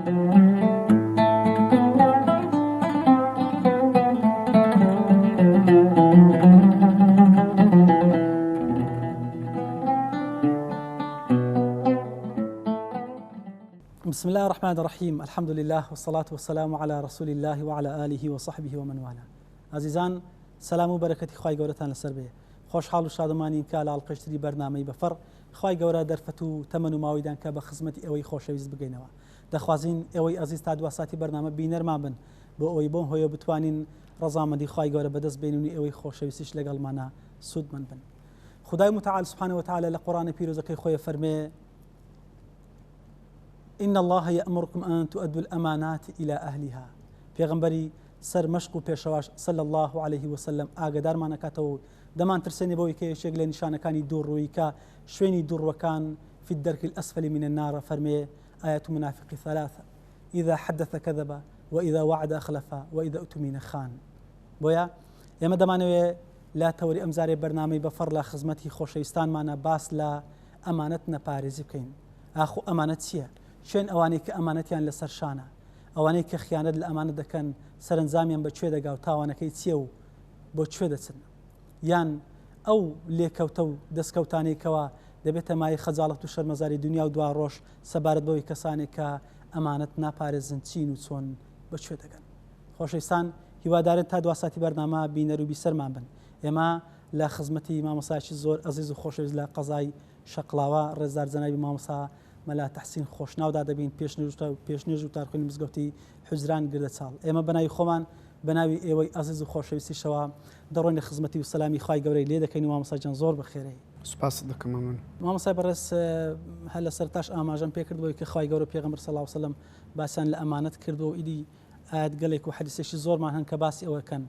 بسم الله الرحمن الرحيم. الحمد لله والصلاة والسلام على رسول الله وعلى آله وصحبه ومن والاه. عزيزان سلام و بركتي خواي گەورەتان لەسەر بێ. خۆشحاڵ و شادمانین کە لە ئاڵقەشتری بەرنامەی بەفەڕ خواي گەورە دەرفەت و تەمەن و ماوەیدان کە بە خزمەتی ئێوەی خۆشەویست بگەینەوە. دەخوازین ئێوەی عزیز تا دوا ساتی بەرنامە بینەرمان بن بۆ ئەوەی بۆم هۆیە بتوانین ڕەزامەندی خواي گەورە بەدەست بێنین و ئێوەی خۆشەویستیش لەگەڵمانە سوودمەند بن. خدای متعال سبحانه وتعالى لە قورآنی پیرۆزەکەی خۆی فەرمێ إن الله يأمركم أن تؤدوا الأمانات إلى أهلها. پیغمبری سر مشق و پێشەواش صلى الله عليه وسلم ئاگادارمان ئەکاتەوە دەمان ترسێنێ بەوەی کە یەکێک لە نیشانەکانی دووڕووی کە شوێنی دووڕوەکان في الدرك الأسفل من النار فەرمێ آيات منافق ثلاثة إذا حدث كذب وإذا وعد أخلف وإذا أؤتمن خان. بۆیە ئێمە دەمانەوێ لا تەوەری ئەمزارێ بەرنامەی بەفەڕ لە خزمەتی خۆشەویستانمانە باس لە ئەمانەت نەپارێزی بکەین. ئاخۆ ئەمانەت چییە؟ شوێن ئەوانەی کە ئەمانەتیان لەسەر شانە، ئەوانەی کە خیانەت لە ئەمانەت دەکەن سەرنجامیان بە کوێ دەگا و تاوانەکەی چییە و بۆ کوێ دەچن؟ یان ئەو لێکەوتە و دەستکەوتانێکەوە دەبێتە مای خەجاڵەت و شەرمەزاری دنیا و دوا ڕۆژ سەبارەت بەوەی کەسانێک کە ئەمانەت ناپارێزن چین و چۆن بە کوێ دەگەن. خۆشەویستان هیوادارن تا دوا ساتی بەرنامە بینەر و بیسەرمان بن. ئێمە لە خزمەتی مامۆسایکی زۆر ئەزیز و خۆشەویست لە قەزای شەقڵاوە ڕێزدار جەنابی مامۆسا مەلا تەحسین خۆشناودا دەبین پێشنێژ و تارخوێنی مزگەوتی حوزران گردەچاڵ. ئێمە بەناوی خۆمان بەناوی ئێوەی ئەزیز و خۆشەویستیشەوە دەڕۆینە خزمەتی و سەلامی خوای گەورەی لێ دەکەین و مامۆساجان زۆر بەخێرەی. سوپاس دەکەم من. مامۆسای بەڕێز هەر لە سەرتاش ئاماژەم پێ کردبووی کە خوای گەورە پێغەمبەر صلی الله علیه و سلم باسییان لە ئەمانەت کردو و ئیدی ئاەت گەلێک و حەدیثێکی زۆرمان هەن کە باسی ئەوەکەن.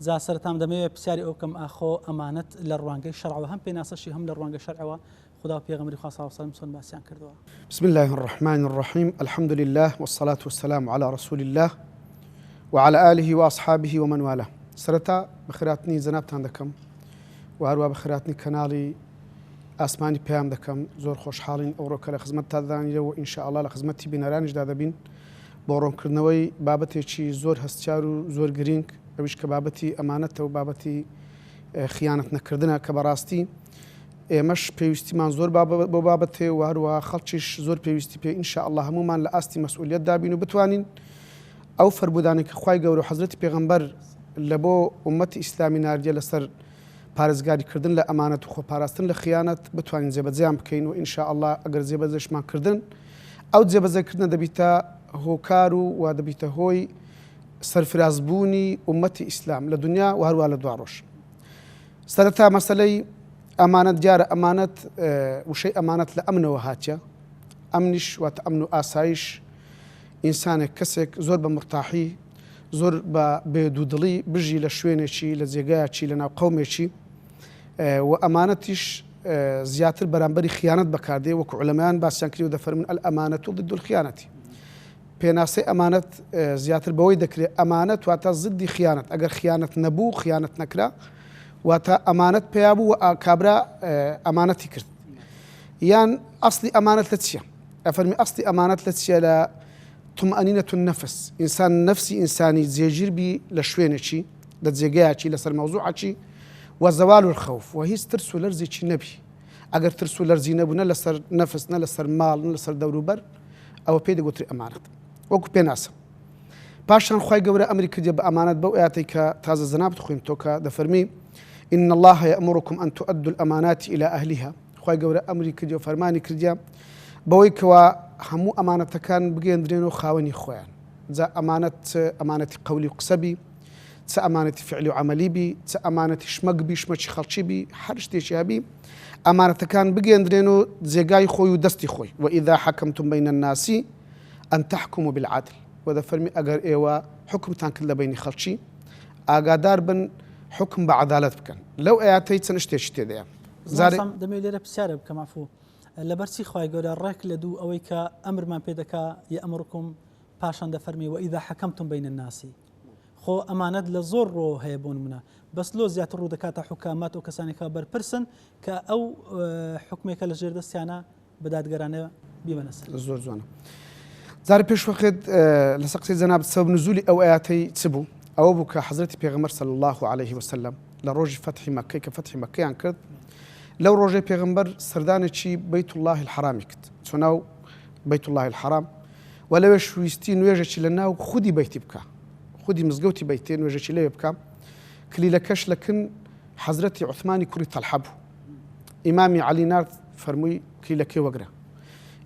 جا سەرەتام دەمەوێت پرسیاری ئەو بکەم ئاخۆ ئەمانەت لە ڕوانگەی شەرعەوە هەم پێناسەشی هەم لە ڕوانگەی شەرعەوە خدا پیغمبری خاص صلی الله علیه و سلم باسیان کردووە. بسم الله الرحمن الرحيم. الحمد لله والصلاة والسلام على رسول الله وعلى آله وأصحابه ومن والاه. سرتا بخيراتني زنابتان دكم وهروا بخيراتني كنالي ئاسمانی پێیان دەکەم زۆر خۆشحاڵین ئەوڕۆکە لە خزمەت تادانیەوە ئینشاءالله لە خزمەتی بینەرانیشدا دەبین بۆ ڕوونکردنەوەی بابەتێکی زۆر هەستیار و زۆر گرنگ ئەویش کە بابەتی ئەمانەتە و بابەتی خیانەت نەکردنە کە بەڕاستی ئێمەش پێویستیمان زۆر بۆ بابەتێ و هەروەها خەڵکیش زۆر پێویستی پێ ئینشاءالله هەمومان لە ئاستی مەسئولیەت دابین و بتوانین ئەو فەرمودانەی کە خوای گەورە و حەزرەتی پێغەمبەر لە بۆ ئومەتی ئیسلامی ناردیە لەسەر پارێزگاریکردن لە ئەمانەت و خۆپاراستن لە خیانەت بتوانین جێبەجێیان بکەین و ئینشاءالله ئەگەر جێبەجێشمان کردن ئەو جێبەجێکردنە دەبیتە هۆکار و دەبیتە هۆی سەرفرازبوونی ئومەتی ئیسلام لە دنیا و هەروە لە دوا ڕۆژ. سەرەتا مەسەلەی ئەمانەت دیارە ئەمانەت وشەی ئەمانەت لە ئەمنەوە هاتیە. ئەمنیش واتە ئەمن و ئاسایش ئینسانێک کەسێک زۆر بە مرتاحی زۆر بە بێدوودڵی بژی لە شوێنێکی لە جێگایەکی لە ناو قەومێکی و ئەمانەتیش زیاتر بەرامبەری خیانەت بەکاردێ وەکو عولەمایان باسییان کردی و دەفەرمون ئەلئەمانەت ضد الخیانەتی. پێناسەی ئەمانەت زیاتر بەوەی دەکرێت ئەمانەت واتە ضدی خیانەت ئەگەر خیانەت نەبوو خیانەت نەکرا واتە ئەمانەت پێیا بوو و کابرا ئەمانەتی کرد. یان ئەسڵی ئەمانەت لە چییە؟ ئەفەرمی ئەسڵی ئەمانەت لە چییە؟ لە طمأنينة النفس. إنسان نفسي إنساني زيجير بي لشوينشي لتزيجاتشي لسر موضوعاتشي وزوال الخوف وهي ترسو لرزي نبي. أجر ترسو لرزي نبو نلسر نفس نلسر مال نلسر دوروبر أو بيد قطري أمانة وكو بيناسا باشان خواي قورا أمريكا دي بأمانة بوئاتي كتازا زناب تخوين توكا دفرمي إن الله يأمركم أن تؤدوا الأمانات إلى أهلها. خواي قورا أمريكا دي وفرماني كرديا بويكوا هەموو ئەمانەتەکان بگەێنرێنەوە خاوەنی خۆیان. جا ئەمانەتی قەولی و قسەبی چ ئەمانەتی فعلی و عەمەلی بی چ ئەمانەتی شمەک بی شمەکی خەڵکی بی هەر شتێکی هەبی ئەمانەتەکان بگەێنرێنەوە جێگای خۆی و دەستی خۆی. وإذا حكمتم بين الناس أن تحكموا بالعدل. وەدەفەرمی ئەگەر ئێوە حکمتان کرد لە بینی خەڵکی ئاگادار بن حکم بە عەدالەت بکەن. لەو ئاەتەی چەند شتێکی تێدایە. دەمەوێت لێرە پرسیارە بکەم عەفوو لەبەرچی خوای گەورە ڕێک لە دوو ئەوەی کە ئەمرمان پێ دەکا یەئمرکم پاشان دەفەرمی وإذا حكمتم بين الناس. خۆ ئەمانەت لە زۆر ڕۆ هەیە بۆ نمونە بەس لۆ زیاتر ڕوو دەکاتە حکامات و کەسانێکە بەرپرسن کە ئەو حکمێکە لە ژێر دەستیانە بە دادگەرانە بیبەنە سەر. زۆر جوانە. زار پێش وەقت لە سەقسی جەناب سەبەب نزولی ئەو ئاياتەی چ بوو ئەوە بوو کە حەزرەتی پێغەمبەر صلی الله عليه وسلم لە ڕۆژی فەتحی مەککەی کە فەتحی مەککەیان کرد لەو ڕۆژەی پێغەمبەر سەردانێکی بەیت الله الحرامی کرد چۆ ناو بەیت الله الحرام و لەوێ شویستی نوێژێکی لە ناو خودی بەیتی بکە خودی مزگەوتی بەیتێ نوێژێکی لەوێ بکە کلیلەکەش لەکن حەزرەتی عوثمانی کوڕی تەلحە بوو ئیمامی عەلی نارد فەرمووی کلیلەکەی وەگرە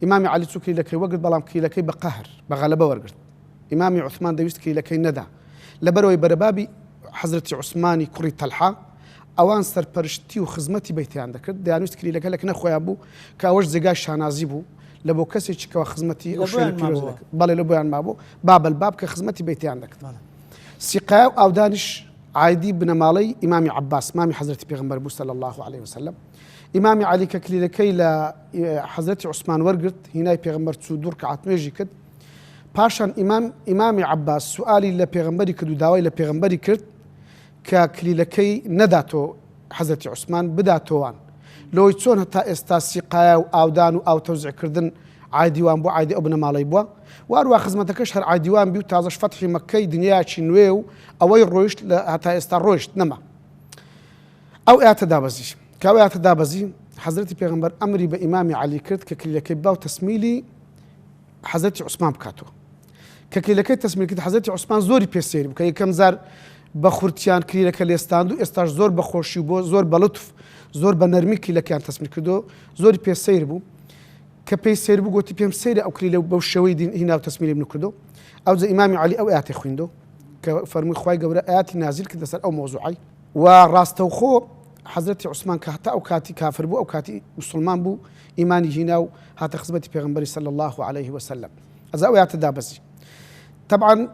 ئیمامی عەلی چوو کلیلەکەی وەگرت بەڵام کلیلەکەی بە قەهر بە غەلەبە وەرگرت ئیمامی عوثمان دەویست کلیلەکەی نەدا لەبەرەوەی بەرەبابی حەزرەتی عوسمانی کوڕی تەلحە ئەوان سەرپەرشتی و خزمەتی بەیتیان دەکرد دەیانویست کلیلەکە لەکنە خۆیان بوو کە ئەوەش جێگای شانازی بوو لە بۆ کەسێکی کەەوە خزمەتی ئەو شوێنە پیرۆز دەکرد بەڵێ لە بۆیان مابوو بابل کە خزمەتی بەیتیان دەکرد سیقایا و ئاودانیش عایدی بنەماڵەی ئیمامی عەباس مامی حەزرەتی پێغەمبەر بوو صلی الله عليه وسلم ئیمامی عەلی کە کلیلەکەی لە حەزرەتی عوسمان وەرگرت هینای پێغەمبەر چوو دوور کەعات نوێژی کرد پاشان ئیمامی عەباس سوئالی لە پێغەمبەری کرد و داوای لە پێغەمبەری کرد کە کلیلەکەی نەداتۆ حەزرەتی عوسمان بداتۆوان لۆی چۆن هەتا ئێستا سیقایا و ئاودان و ئاو تەوزیعکردن عایدیوان بۆ عایدی ئەو بنەماڵەی بووە وارووا خزمەتەکەش هەر عایدیوان بی و تازەش فەتحی مەککەی دنیاکی نوێ و ئەوەی ڕۆیشت لە هەتا ئێستا ڕۆیشت نەما ئەو ئاەتە دابەزی کە ئەو ئاەتە دابەزی حەزرەتی پێغەمبەر ئەمری بە ئیمامی عەلی کرد کە کلیلەکەی باو تەسمیلی حەزرەتی عوسمان بکاتەوە کە کلیلەکەی تەسمیل کرد حەزرەتی عوسمان زۆری پێسێری بوو کە یەکەم جار بە خورتیان کلیلەکە لێستاند و ئێستاش زۆر بە خۆشی بۆ زۆر بە لوتف زۆر بە نەرمی کلیلەکەیان تەسمیل کردو زۆری پێسەیر بوو کە پێی سێر بوو گوتی پێم سەیرە ئەو کلیلە بەو شێوەی هینا و تەسمیلی من کردو ئەوجا ئیمامی عەلی ئەو ئاەتەی خوێندو کە فەرمووی خوای گەورە ئاەتی نازیل کرد لەسەر ئەو مۆزوعی و ڕاستەوخۆ حەزرەتی عوسمان کە هەتا ئەو کاتی کافر بوو ئەو کاتی موسڵمان بوو ئیمانی هینا و هاتە خزمەتی پێغەمبەری صلی الله عليه وسلم ئەزا ئەو ئاەتە دابەزی طبعا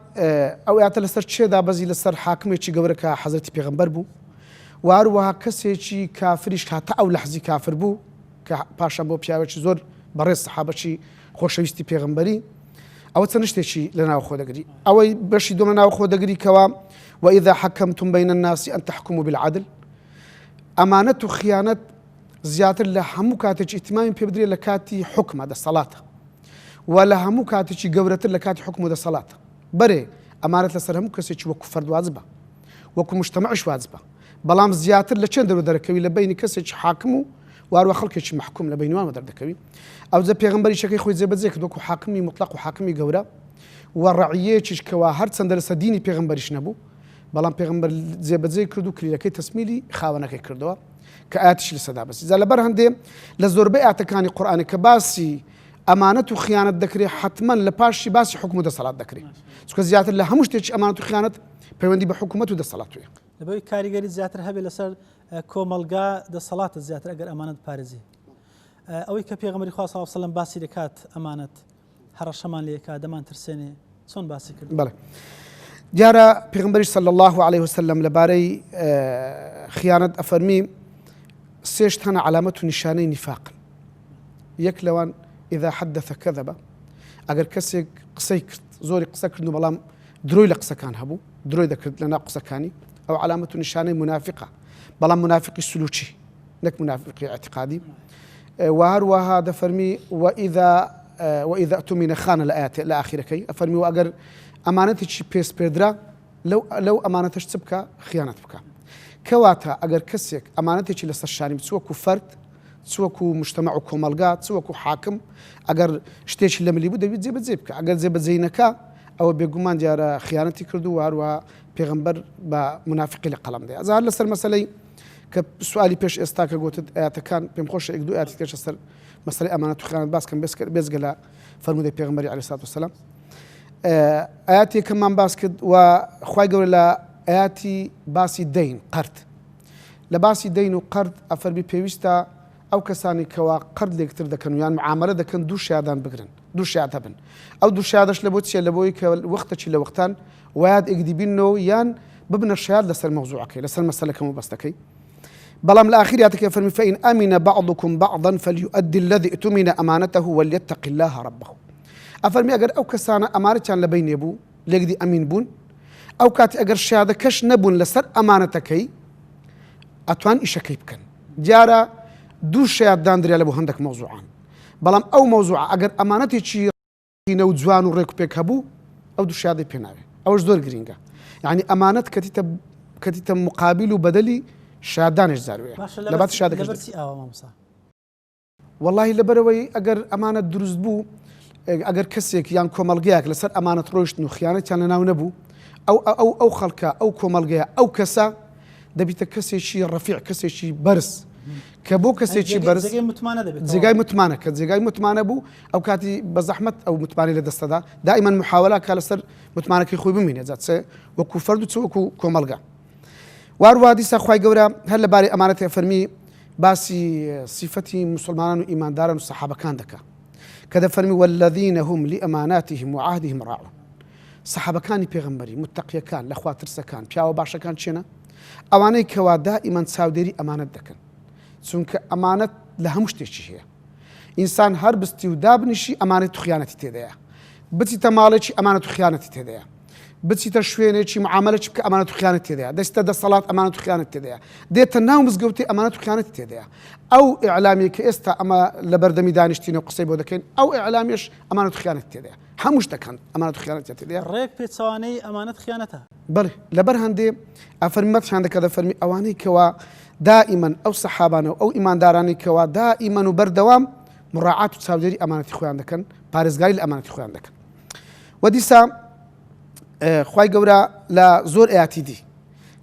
ئەو ئاەتە لەسەر چێ دابەزی لەسەر حاکمێکی گەورە کە حەزرەتی پێغەمبەر بوو و هەروەها کەسێکی کافریش هەتا ئەو لەحزی کافر بوو کە پاشان بۆ پیاوێکی زۆر بەڕێز سەحابەکی خۆشەویستی پێغەمبەری ئەوە چەند شتێکی لە ناو خۆ دەگری ئەوەی بەشی دووەمە ناو خۆ دەگری کەوا وإذا حكمتم بين الناس أن تحكموا بالعدل ئەمانەت و خیانەت زیاتر لە هەموو کاتێکی ئیتیمامی پێ بدرێت لە کاتی حکمە دەسەڵاتە و لە هەموو کاتێکی گەورەتر لە کاتی حکم و دەسەڵاتە بەرێ ئەمانەت لەسەر هەموو کەسێکی وەکو فەرد واجبە وەکو مجتەمەعش واجبە بەڵام زیاتر لە چەند دەرو دەرەکەوی لە بینی کەسێکی حاکم و واروە خەڵکێکی محکوم لە بینیوانەوە دەردەکەوی ئەوجا پێغەمبەری شەکەی خۆی جێبەجێ کرد وەکو حاکمی مطلق و حاکمی گەورە و ڕەعیەیەکیش کەوا هەر چەندە لەسەر دینی پێغەمبەریش نەبوو بەڵام پێغەمبەر جێبەجێ کرد و کلیلەکەی تەسمیلی خاوەنەکەی کردەوە کە ئاەتیش لەسەر دابەزی جا لەبەر هەندێ لە زۆربەی ئاەتەکانی قورئانی کە باسی ئەمانەت و خیانەت دەکرێت حتمەن لە پاشی باسی حکم و دەسەڵات دەکرێت چونکە زیاتر لە هەموو شتێکی ئەمانەت و خیانەت پەیوەندی بە حکومەت و دەسەڵاتویە لەبەوەی کاریگەری زیاتر هەبێت لەسەر کۆمەلگا دەسەڵاتە زیاتر ئەگەر ئەمانەت پارێزی ئەوەی کە پێغەمبەری خوا صلی الله علیه و سلم باسی دەکات ئەمانەت هەڕەشەمان لێکا دەمان ترسێنێ چۆن باسی کرد بەڵێ دیارە پێغەمبەری صلی الله عليه وسلم لەبارەی خیانەت ئەفەرمی سێ شت هەنە علامەت و نیشانەی نیفاقن یەک لەوان إذا حدث كذب ئەگەر کەسێک قسەی کرد زۆری قسە کردن و بەڵام درۆی لە قسەکان هەبوو درۆی دەکرد لە ناو قسەکانی ئەو علامەت و نیشانەی منافقە بەڵام منافقی سلوکی نەک منافقی اعتقادی و هەروەها دەفەرمی وإذا اؤتمن خان لە ئاەتێ لە ئاخیرەکەی ئەفەرمی و ئەگەر ئەمانەتێکی پێس پێدرا لەو ئەمانەتەش چ بکە خیانەت بکە کەواتە ئەگەر کەسێک ئەمانەتێکی لەسەر شانی چوەکو فەرد چوەکو مجتەمەع و کۆمەلگا چوەکو حاکم ئەگەر شتێکی لە ملی بوو دەبێت جێبەجێ بکە ئەگەر جێبەجێ نەکا ئەوە بێگومان دیارە خیانەتی کردو و هەروە پێغەمبەر بە منافقی لە قەڵەم دەیە ئەزار لەسەر مەسەلەی کە سوالی پێش ئێستا کە گوتت ئاەتەکان پێم خۆشە ئەک دوو ئاەتی کێشە سەر مەسەلەی ئەمانەت و خیانەت باسکەم بێزگە لە فەرمودەی پێغەمبەری عەلەیهی سەلاتو وەسەلام ئاەتێکەمان باس کرد و خوای گەورە لە ئاەتی باسی دەین قەرد لە باسی دەین و قەرد ئەفەرمی پێویستە ئەو کەسانی کەوا قەرد لێکتر دەکەن و یان معامەلە دەکەن دوو شیادان بگرن دوو شیاد هەبن ئەو دوو شیادەش لە بۆ چیە لە بۆی کە وەختێکی لە وەختان وایاد ئێکدیبینەوە یان ببنە شیاد لەسەر مەوزوعەکەی لەسەر مەسەلەکەم و بەستەکەی بەڵام لە ئاخریاتەکە فەرمی فإن أمن بعضكم بعضا فليؤدي الذي اؤتمن أمانته وليتق الله ربه ئەفەرمی ئەگەر ئەو کەسانە ئەمانەتیان لە بینێ بوو لێکدی ئەمین بوون ئەو کاتی ئەگەر شیادەکەش نەبوون لەسەر ئەمانەتەکەی ئەتوان ئیشەکەی بکەن دیارە دوو شیاد دانریا لە بۆ هەندێک مەوزوعان بەڵام ئەو مەوزوع ئەگەر ئەمانەتێکی نەو جوان و ڕێک و پێک هەبوو ئەو دووشادەی پێناوێ ئەوەش زۆر گرینگە یعنی ئەمانەت کەتیتە مقابل و بەدەلی شادانش زاروەیە لەبات شادەکەی واللهی لەبەرەوەی ئەگەر ئەمانەت دروست بوو ئەگەر کەسێک یان کۆمەڵگەیەک لەسەر ئەمانەت ڕۆیشتن و خیانەتیان لەناو نەبوو ئەو خەڵکە ئەو کۆمەڵگەیە ئەو کەسە دەبیتە کەسێکی ڕەفیع کەسێکی بەرز کە بۆ کەسێکی بەرز جێگای متمانە کە جێگای متمانە بوو ئەو کاتی بە زەحمەت ئەو متمانی لە دەستەدا دائیمەن محاوەلا کا لەسەر متمانەکەی خۆی بمینێ جات وەکو فەرد و وەکو کۆمەڵگە وارووا دیسا خوای گەورە هەر لەبارەی ئەمانەتێ فەرمی باسی صفەتی مسلمانان و ئیمانداران و سەحابەکان دەکا کە دەفەرمی والذین هم لأماناتهم وعهدهم راعون سەحابەکانی پێغەمبەری متەقیەکان لە خوا ترسەکان پیاوە باشەکان چێنە ئەوانەی کەوا دائیمەن چاودێری ئەمانەت دەکەن چونکە ئەمانەت لە هەموو شتێکی هەیە ئینسان هەر بستی و دابنیشی ئەمانەت و خیانەتی تێدەیە بچیتە ماڵێکی ئەمانەت و خیانەتی تێدەیە بچیتە شوێنێکی معاملەی بکە ئەمانەت و خیانەت تێدەیە دەستە دەسەڵات ئەمانەت و خیانەت تێدەیە دێتە ناو مزگەوتی ئەمانەت و خیانەتی تێدەیە ئەو ئیعلامی کە ئێستا ئەمە لە بەردەمی دانیشتینە و قسەی بۆ دەکەین ئەو ئیعلامیش ئەمانەت و خیانەت تێدەیە هەموو شتەکان ئەمانەت و خیانەت تێدەیە ڕێک پێچوانەی ئەمانەت خیانەتە بەڵێ لەبەر هەندێ ئەفەرمیمەتشان دەکە دەفەرمی ئەوانەی کەوا دائیمەن ئەو سەحابانە و ئەو ئیماندارانی کەوا دائیمەن و بەردەوام مراعات و چاودێری ئەمانەتی خۆیان دەکەن پارێزگاری لە ئەمانەتی خۆیان دەکەن و دیسا خوای گەورە لە زۆر ئاەتی دی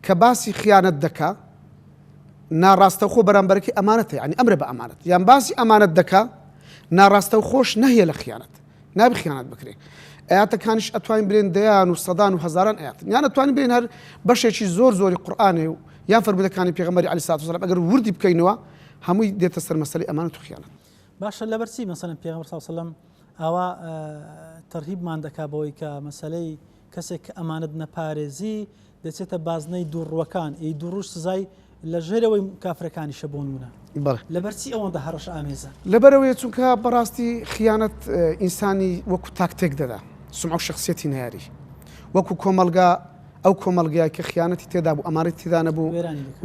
کە باسی خیانەت دەکا ناڕاستە خۆ بەرامبەرەکەی ئەمانەتە یعنی ئەمرە بە ئەمانەت یان باسی ئەمانەت دەکا ناڕاستە و خۆش نەهەیە لە خیانەت نابی خیانەت بکرێ ئاەتەکانیش ئەتوانین برێن دەیان و سەدان و هەزاران ئاەت یان ئەتوانین برێن هەر بەشێکی زۆری قورئانێ و یان فەرمودەکانی پێغەمبەری عەلەیهی سەلاتو وەسەلام ئەگەر وردی بکەینەوە هەمووی دێتە سەر مەسەلەی ئەمانەت و خیانەت باشە لەبەرچی مەسەلەن پێغەمبەر صلی الله علیه وسلم ئەوە تەرهیبمان دەکا بەوەی کە مەسەلەی کەسێک کە ئەمانەت نەپارێزی دەچێتە بازنەی دووڕوەکان ئەی دووڕوش سزای لە ژێرەوەی کافرەکانی شەبوونونە لەبەرچی ئەوەندە هەڕەش ئامێزە لەبەرەوەی چونکە بەڕاستی خیانەت ئینسانی وەکو تاکتێک دەدا سمعە و شخصیەتی نەیاری وەکو کۆمەلگا ئەو کۆمەلگای کە خیانەتی تێدا بوو ئەمانەتی تێدا نەبوو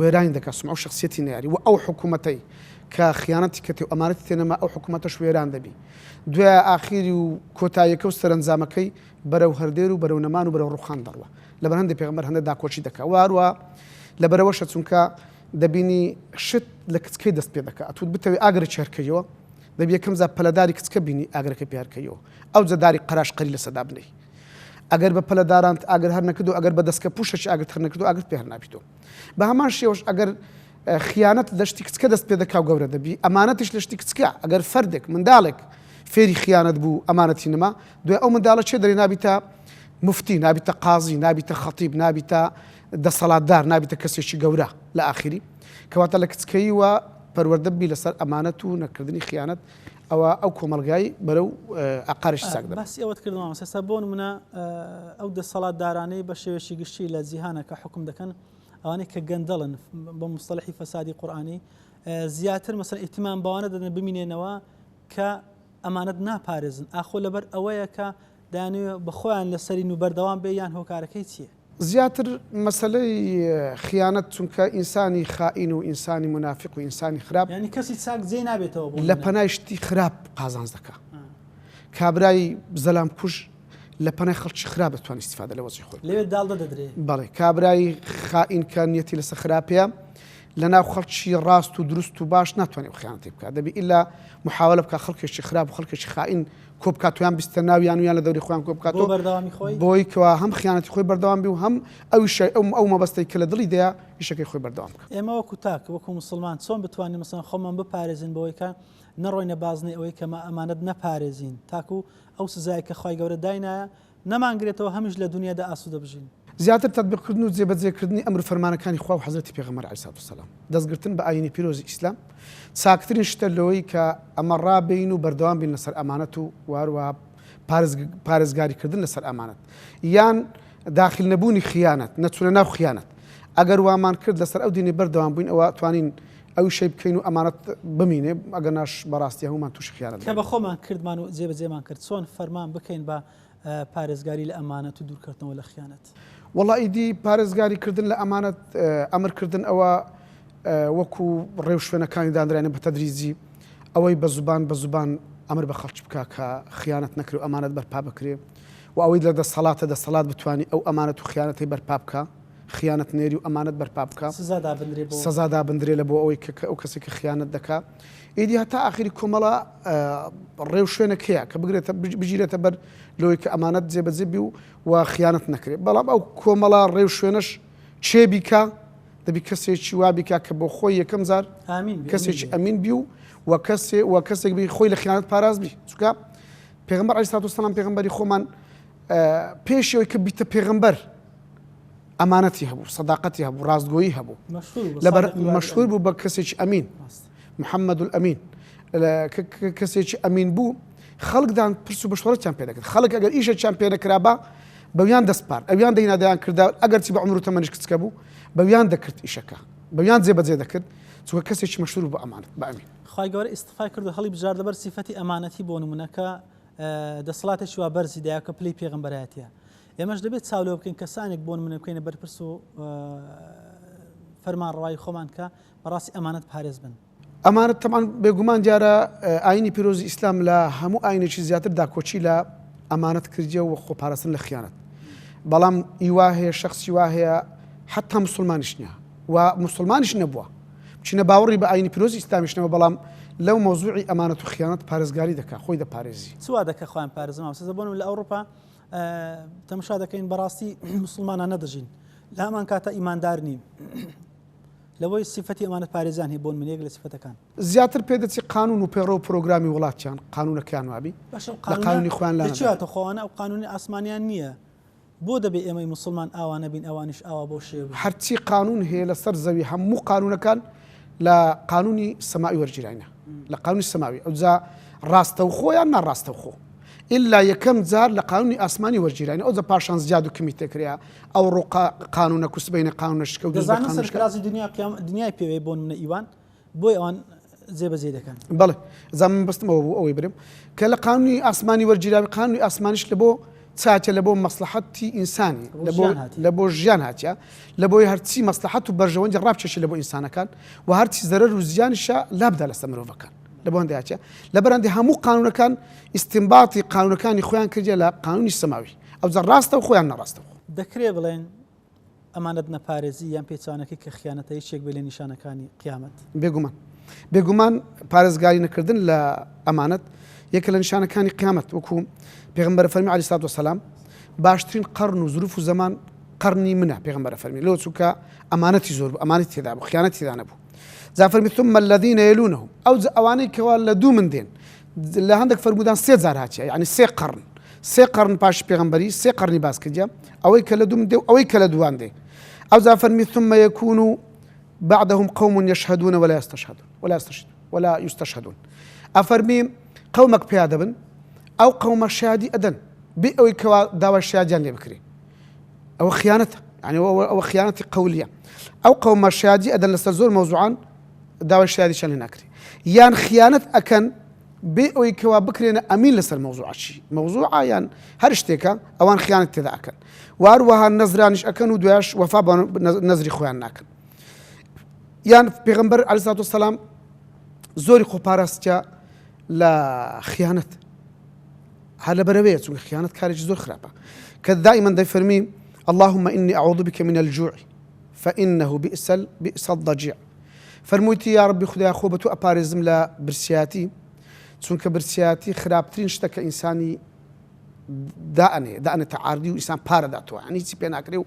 وێرانی دەکات سمعە و شخصیەتی نەیاری و ئەو حکوومەتەی کە خیانەتی کەتی و ئەمانەتی تێنەما ئەو حکوومەتەش وێران دەبی دوای ئاخیری و کۆتاییەکە و سەرنجامەکەی بەرەو هەردێر و بەرەو نەمان و بەرەو ڕوخان دەڕوە لەبەر هەندێک پێغەمبەر هەندێک داکۆچی دەکات واروە لەبەرەوەشە چونکە دەبینی شت لە کچکەی دەست پێ دەکات ئەتوت بتەوێت ئاگرە چێرکەیەوە دەبی یەکەم زار پەلەداری کچکە بینی ئاگرەکە پێارکەیەوە ئەو جەداری قەراشقەری لە سەدا بنەی ئەگەر بە پەلەدارانت ئاگر هەر نەکردو ئەگەر بە دەستکە پوشەی ئاگرت هەر نەکردو ئاگرت پێ هەر نابیتەوە بە هەمان شێوەش ئەگەر خیانەت لە شتی کچکە دەست پێ دەکا و گەورە دەبی ئەمانەتیش لە شتی کچکە ئەگەر فەردێک منداڵێک فێری خیانەت بوو ئەمانەتی نەما دوای ئەو منداڵە چێ دەری نابیتە مفتی نابیتە قازی نابیتە خەتیب نابیتە دەسەڵاتدار نابیتە کەسێکی گەورە لە ئاخری کەواتە لە کچکەی وە پەروەردە بی لەسەر ئەمانەت و نەکردنی خیانەت ئەوە ئەو کۆمەلگای بەرەو ئاقارش ساک دەبێت باسی ئەوەت کردەوە سەستا بۆ نمونە ئەو دەسەڵاتدارانەی بە شێوەیەکی گشتی لە جیهانە کە حکم دەکەن ئەوانەی کە گەندەڵن بە مستەلەحی فەسادی قورئانی زیاتر مەسەڵەن ئیتیمان بەوانە دەدەن ببینێنەوە کە ئەمانەت ناپارێزن ئاخۆ لەبەر ئەوەیە کە دەیانوێت بەخۆیان لەسەرین و بەردەوام بێ یان هۆکارەکەی چییە زیاتر مەسەلەی خیانەت چونکە ئینسانی خائین و ئینسانی منافق و ئینسانی خراپ ینی کەسی چاک جێ نابێتەوە لە پەنای شتی خراپ قازانج دەکا کابرای زەلام کوژ لە پەنای خەڵکی خراپ دەتوانێت استیفادە لە وەزی خۆی لەوێ داڵدە دەدرێت بەڵێ کابرای خائین کە نیەتی لەسەر خراپەیە لەناو خەڵکی ڕاست و دروست و باش ناتوانێت خیانەتی بکات دەبی ئیلا محاولە بکات خەڵکێکی خراپ و خەڵکێکی خائین کۆ بکاتویان بیستە ناویان ویان لە دەوری خۆیان کۆ بکاتەوە بەردەوامی خۆی بۆی کەوا هەم خیانەتی خۆی بەردەوام بی و هەم ئەو مەبەستەی کە لە دڵی دەیە ئیشەکەی خۆی بەردەوام بکات ئێمە وەکو تاک وەکو مسلمان چۆن بتوانین مەسەڵەن خۆمان بپارێزین بەوەی کە نەڕۆینە بازنەی ئەوەی کە ئەمانەت نەپارێزین تاکو ئەو سزای کە خوای گەورە داینایە نەمانگرێتەوە هەمیش لە دنیادا ئاسوودە بژین زیاتر تطبیقکردن و جێبەجێکردنی ئەمر فەرمانەکانی خوا و حەزرەتی پێغەمبەر عەلەیهی سەلاتو وەسەلام دەستگرتن بە ئاینی پیرۆزی ئیسلام چاکترین شتە لەوەی کە ئەمە ڕابین و بەردەوام بین لەسەر ئەمانەت و واروە پارێزگاریکردن لەسەر ئەمانەت یان داخل نەبوونی خیانەت نەچوونە ناو خیانەت ئەگەر وامان کرد لەسەر ئەو دینی بەردەوام بووین ئەوە توانین ئەو شەی بکەین و ئەمانەت بمینێ ئەگەر ناش بەڕاستی هەمومان تووشی خیانەت کە بە خۆمان کردمان و جێبەجێمان کرد چۆن فەرمان بکەین بە پارێزگاری لە ئەمانەت و دوورکردنەوە لە خیانەت وەڵا ئیدی پارێزگاریکردن لە ئەمانەت ئەمرکردن ئەوە وەکو ڕێو شوێنەکانی دانرێنە بە تەدریجی ئەوەی بە زوبان ئەمر بە خەڵک بکە کە خیانەت نەکرێ و ئەمانەت بەرپا بکرێ و ئەوەی لە دەسەڵات بتوانانی ئەو ئەمانەت و خیانەتی بەرپا بکە خیانەت نێری و ئەمانەت بەرپا بکە سزادا بندرێ لە بۆ ئەوەی کە ئەو کەسێک کە خیانەت دەکا ئیدی هەتا ئاخری کۆمەڵە ڕێو شوێنەکەیە کە بگرێتە بژیرێتە بەر لەوەی کە ئەمانەت جێبەجێ بی و خیانەت نەکرێت بەڵام ئەو کۆمەڵە ڕێو شوێنش چێ بیکە دەبی کەسێکی وا بیکە کە بۆ خۆی یەکەم زار کەسێکی ئەمین بی و کەسێک بی خۆی لە خیانەت پاراز بی چونکە پێغەمبەر عەلەیهی سەڵاتو وەسەلام پێغەمبەری خۆمان پێشەوەی کە بیتە پێغەمبەر ئەمانەتی هەبوو سەداقەتی هەبوو ڕاستگۆیی هەبوو لەبەر مەشهور بوو بە کەسێکی ئەمین محەممەد ئەمین کەسێکی ئەمین بوو خەڵکدان پرس و بەشوەرەتیان پێ دەکرد خەڵک ئەگەر ئیشێکیان پێ نەکرابە بەویان دەستپار ئەویان دەینادایان کردا ئەگەر چی بە عمر و تەمەنیش کچکە بوو بەویان دەکرد ئیشەکە بەویان جێبەجێ دەکرد چونکە کەسێکی مەشهور بوو بە ئەمانەت بە ئەمین خی گەورە ئیستفای کرد و هەڵی بژار لەبەر سیفەتی ئەمانەتی بۆ نمونەکە دەسەڵاتێکی وا بەرزی دایە کە پلەی پێغەمبەرایەتیە ئێمەش دەبێت چاولەوە بکەین کەسانێک بۆ نمونە بکەینە بەرپرس و فەرمانڕەوایی خۆمان کە بەڕاستی ئەمانەت پارێز بن ئەمانەت تەمان بێگومان دیارە ئاینی پیرۆزی ئیسلام لە هەموو ئاینێکی زیاتر داکۆچی لە ئەمانەت کردیە و خۆپاراستن لە خیانەت بەڵام ئیوا هەیە شخصی وا هەیە حتا مسلمانیش نییە و مسلمانیش نەبووە بچینە باوەڕی بە ئاینی پیرۆزی ئیسلامیشنەوە بەڵام لەو مۆزوعی ئەمانەت و خیانەت پارێزگاری دەکات خۆی دەپارێزی چوا دەکە خۆیان پارێزم سەزە بۆن لە ئەوروپا تەماشا دەکەین بەڕاستی مسلمانان نەدەژین لە هەمان کاتە ئیماندار نین لەوەی سیفەتی ئەمانەت پارێزان هەیە بۆن منێک لە سیفەتەکان زیاتر پێدەچی قانون و پێڕۆ و پرۆگرامی وڵاتیان قانونەکەیان وابی لە قانونی خۆیان لەچاتە خۆوانە ئەو قانونی ئاسمانیان نییە بۆ دەبێ ئێمەی مسلمان ئاوانە بین ئەوانش ئاوا بۆ شێوە هەرچی قانون هەیە لەسەر زەوی هەموو قانونەکان لە قانونی سەماوی وەرگیراینە لە قانونی سەماوی ئەوجا ڕاستەوخۆیان ناڕاستەوخۆ إلا يكم زار لقانوني أسماني وجيراني أو ذا باشان زيادو كمية تكريا أو رقا قانون كسبين قانون شكو دزان سر كراسي دنيا بيوي بون من إيوان بوي أوان زي بزيدة كان بله زمان بس أو يبرم كلا قانوني أسماني وجيراني قانوني أسمانيش لبو تساعد لبو مصلحتي إنساني لبو جيان هاتيا لبو هرتي مصلحته برجوان جراب شيء لبو إنسان كان وهرتي ضرر وزيان شا لا بدأ لستمروا كان لبون دياتيا لبرندي همو قانون كان استنباطي قانون كان إخوان كرجا لا قانون السماوي أو زراسته وخوان نراسته دكري بلين أمانتنا باريزي يام بيتسانك كخيانة يشيك بلين نشانة كاني قيامت بيجومان باريز قالين كردن لا أمانة يكل نشانة كاني قيامت وكو بيغمبر فرمي عليه الصلاة والسلام باشترين قرن وظروف زمان قرني منه بيغمبر فرمي لو تسوكا أمانتي زور أمانتي ذا خيانتي ذا نبو زافر ثم الذين يلونهم أو أواني كوال دو من دين اللي عندك فرمودان سيد زارهاتيا يعني سي قرن باش بيغمبري سي قرن باسكجا أو كلا دو من دي أو كلا دوان دي أو زافر ثم يكونوا بعدهم قوم يشهدون ولا يستشهدون أفرمي قومك بيادبن أو قوم شادي أدن بأوي كوا داوا الشاديان اللي بكري أو خيانته يعني أو خيانة قولية أو قوم شادي أدن لسرزور موضوعان داوا الشادي شان هناكري يان خيانة أكن بأوي كوا بكرينا أمين لسر موضوع شيء موضوع يان هرشتكا أوان خيانة تذا أكن واروها النظرانش أكن ودواش وفابا نظري خوان أكن يان بيغمبر عليه الصلاة والسلام زوري خوبارستيا لا خيانة هذا برويت خيانة كارج زور خرابة كدائما داي فرمي اللهم إني أعوذ بك من الجوع فإنه بئس الضجيع فرمويتي يا ربي خدايا خوبتو أبارزم لا برسياتي چونکە برسياتي خرابترين شتە إنساني دائني تعاردي وإنسان بارداتو يعني هیچی پێ ناکرێ و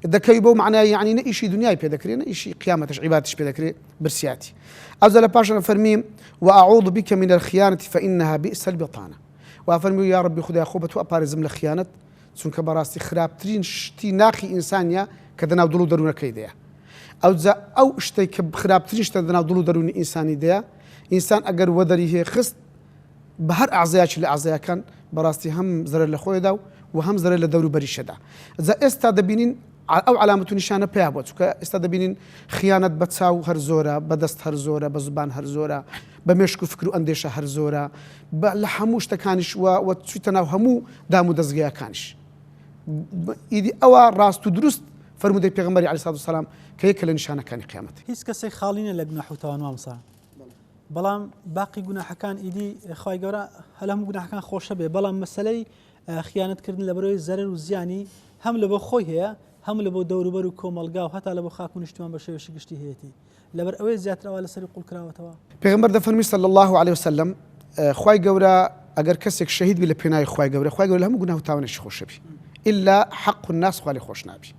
دەکەوی بۆ معناه يعني نەئیشی دنیای پێ دەکرێ نەئیشی قیامەتش عیبادتش پێ دەکرێ برسياتي ئەوزە لە پاشان فەرمیم وأعوذ بك من الخيانة فإنها بئس البطانة وأفرمي يا ربي خدايا خوبتو أبارزم لە خيانەت چونکە بەڕاستی خراپترین شتی ناخی ئینسانیە کە دەناو دڵ و دەروونەکەی دەیە ئەو شتێک کە خراپترین شتە دەناو دڵ و دەروونی ئینسانی دەیە ئینسان ئەگەر وەدەری هەیە خست بە هەر ئەعزایەکی لە ئەعزایەکان بەڕاستی هەم زەرەر لە خۆیدا و هەم زەرەر لە دەور و بەریشەدا ئێستا دەبینین ئەو علامەت و نیشانە پێیا بووە چونکە ئێستا دەبینین خیانەت بە چاو هەر زۆرە بە دەست هەر زۆرە بە زوبان هەر زۆرە بە مێشک و فکر و ئەندێشە هەر زۆرە لە هەموو شتەکانیش و چوویتە ناو هەموو دام و دەستگایەکانیش ئیدی ئەوە ڕاست و دروست فرمودەی پێغەمبەری عەلەیهی سەڵات وسەلام کە یەکە لە نیشانەکانی قیامەت هیچ کەسێک خاڵینە لە گوناح و تاوان مامۆستا بەڵام باقی گوناحەکان ئیدی خوای گەورە هەلام گوناحەکان خۆشە بێ بەڵام مەسەلەی خیانەتکردن لە بەرەوەی زەرەر و زیانی هەم لە بۆ خۆی هەیە هەم لە بۆ دەوروبەر و کۆمەلگا و هەتا لە بۆ خاک و نیشتمان بە شێوەیەکی گشتی هەیەی لەبەر ئەوەی زیاترەوە لەسەری قوڵ کراوەتەوە. پێغەمبەر دەفەرمی صلی الله عليه وسلم خوای گەورە ئەگەر کەسێک شەهید بی لە پێناوی خوای گەورە لە هەموو گوناه و تاوانێکی خۆشە بی ئیلا حق الناس خوا لێ خۆش نابی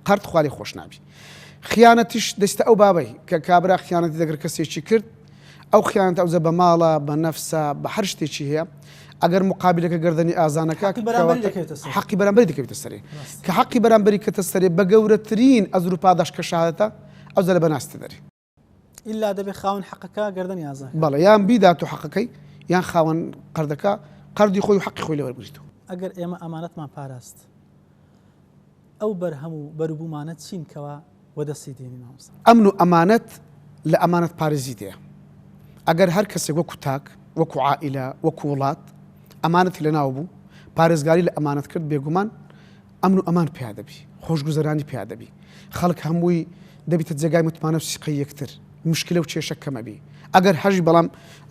قەرد خوا لێ خۆش نابی. خیانەتیش دەستە ئەو بابەی کە کابرا خیانەتی دەگەر کەسێکی کرد ئەو خیانەت ئەوزە بە ماڵە بە نەفسە بە هەر شتێکی هەیە ئەگەر مقابلەکە گەردەنی ئازانەکە حەقی بەرامبەری دەکەوێتە سەرێ کە حەقی بەرامبەری کەتە سەرێ بە گەورەترین ئەزر و پاداش کە شایەتە ئەوزە لە بەناستە دەری ئیلا دەبێ خاوەن حەقەکە گەردەنی ئازان بەڵێ یان بیدات و حەقەکەی یان خاوەن قەردەکە قەردی خۆی و حەقی خۆی لەوەرگریتەوە. ئەگەر ئێمە ئەمانەتمان پاراست ئەو بەرهەموو بەروبوومانەت چینکەوە وەدەستی دێنی مامۆستا. ئەمن و ئەمانەت لە ئەمانەت پارێزی دێ ئەگەر هەر کەسێک وەکو تاک وەکو عائیلە وەکو وڵات ئەمانەتی لە ناو بوو پارێزگاری لە ئەمانەت کرد بێگومان ئەمن و ئەمان پیا دەبی خۆشگوزەرانی پیا دەبی خەڵک هەمووی دەبیتە جێگای متمانە و سیقەی یەکتر مشکلە و کێشە کەمە بی ئەگەر هەژی بەڵام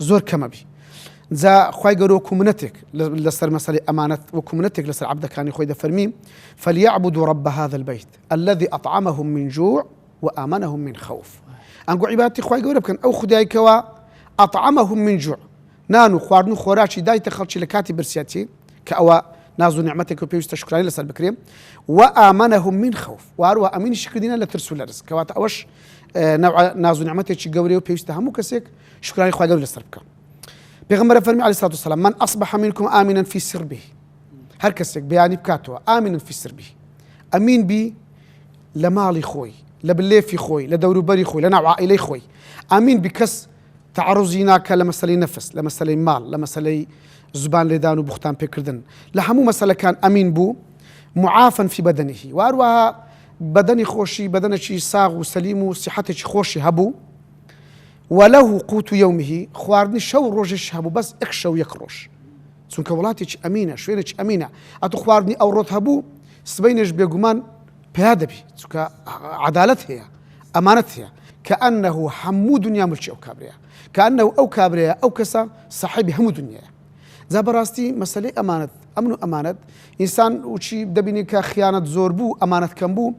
زۆر کەمە بی جا خوای گەورە وەکو منەتێک لەسەر مەسەلەی ئەمانەت وەکو منەتێک لەسەر عەبدەکانی خۆی دەفەرمی فليعبدوا رب هذا البيت الذي أطعمهم من جوع وآمنهم من خوف. ئەنگۆ عیبادەتی خوای گەورە بکەن ئەو خودایکەوە أطعمهم من جوع نان و خواردن و خۆراکی دایتە خەڵکی لە کاتی برسیاتی کە ئەوە ناز و نعمەتێک و پێویستە شکرانی لەسەر بکرێ وآمنهم من خوف و هەروە ئەمینیشی کردینە لە ترس و لە ڕزق کەواتە ئەوەش ناز و نعمەتێکی گەورەی و پێویستە هەموو کەسێک شکرانی خوای گەورە لەسەر بکە. پێغەمبەر فەرمی عەلەیهی سەڵاتو وەسەلام من أصبح منكم آمنا في سربه هەر کەسێک بەیانی بکاتەوە آمنا في سربه ئەمین بی لە ماڵی خۆی لە بلێفی خۆی لە دەوروبەری خۆی لە ناو عائیلەی خۆی ئەمین بی کەس تعرضی ناکە لە مەسەلەی نەفس لە مەسەلەی ماڵ لە مەسەلەی زبان لێدان و بوختان پێکردن لە هەموو مەسەلەکان ئەمین بوو معافن في بدنه و هەروەها بەدەنی خۆشی بەدەنێکی ساغ و سەلیم و سیحەتێکی خۆشی هەبوو وله قوت يومه خواردنی شەو ڕۆژێش هەبوو بەس ئەک شەو یەک ڕۆژ چونکە وڵاتێکی ئەمینە شوێنێکی ئەمینە ئەتو خواردنی ئەو ڕۆت هەبوو سبەینێش بێگومان پیا دەبی چونکە عەدالەت هەیە ئەمانەت هەیە كأنه هەموو دنیا ملکی ئەو کابرەیە كأنه ئەو کابرەیە ئەو کەسە صاحبی هەموو دنیایە. جا بەڕاستی مەسەلەی ئەمانەت ئەمن و ئەمانەت ئینسان وچی دەبینی کە خیانەت زۆر بوو ئەمانەت کەم بوو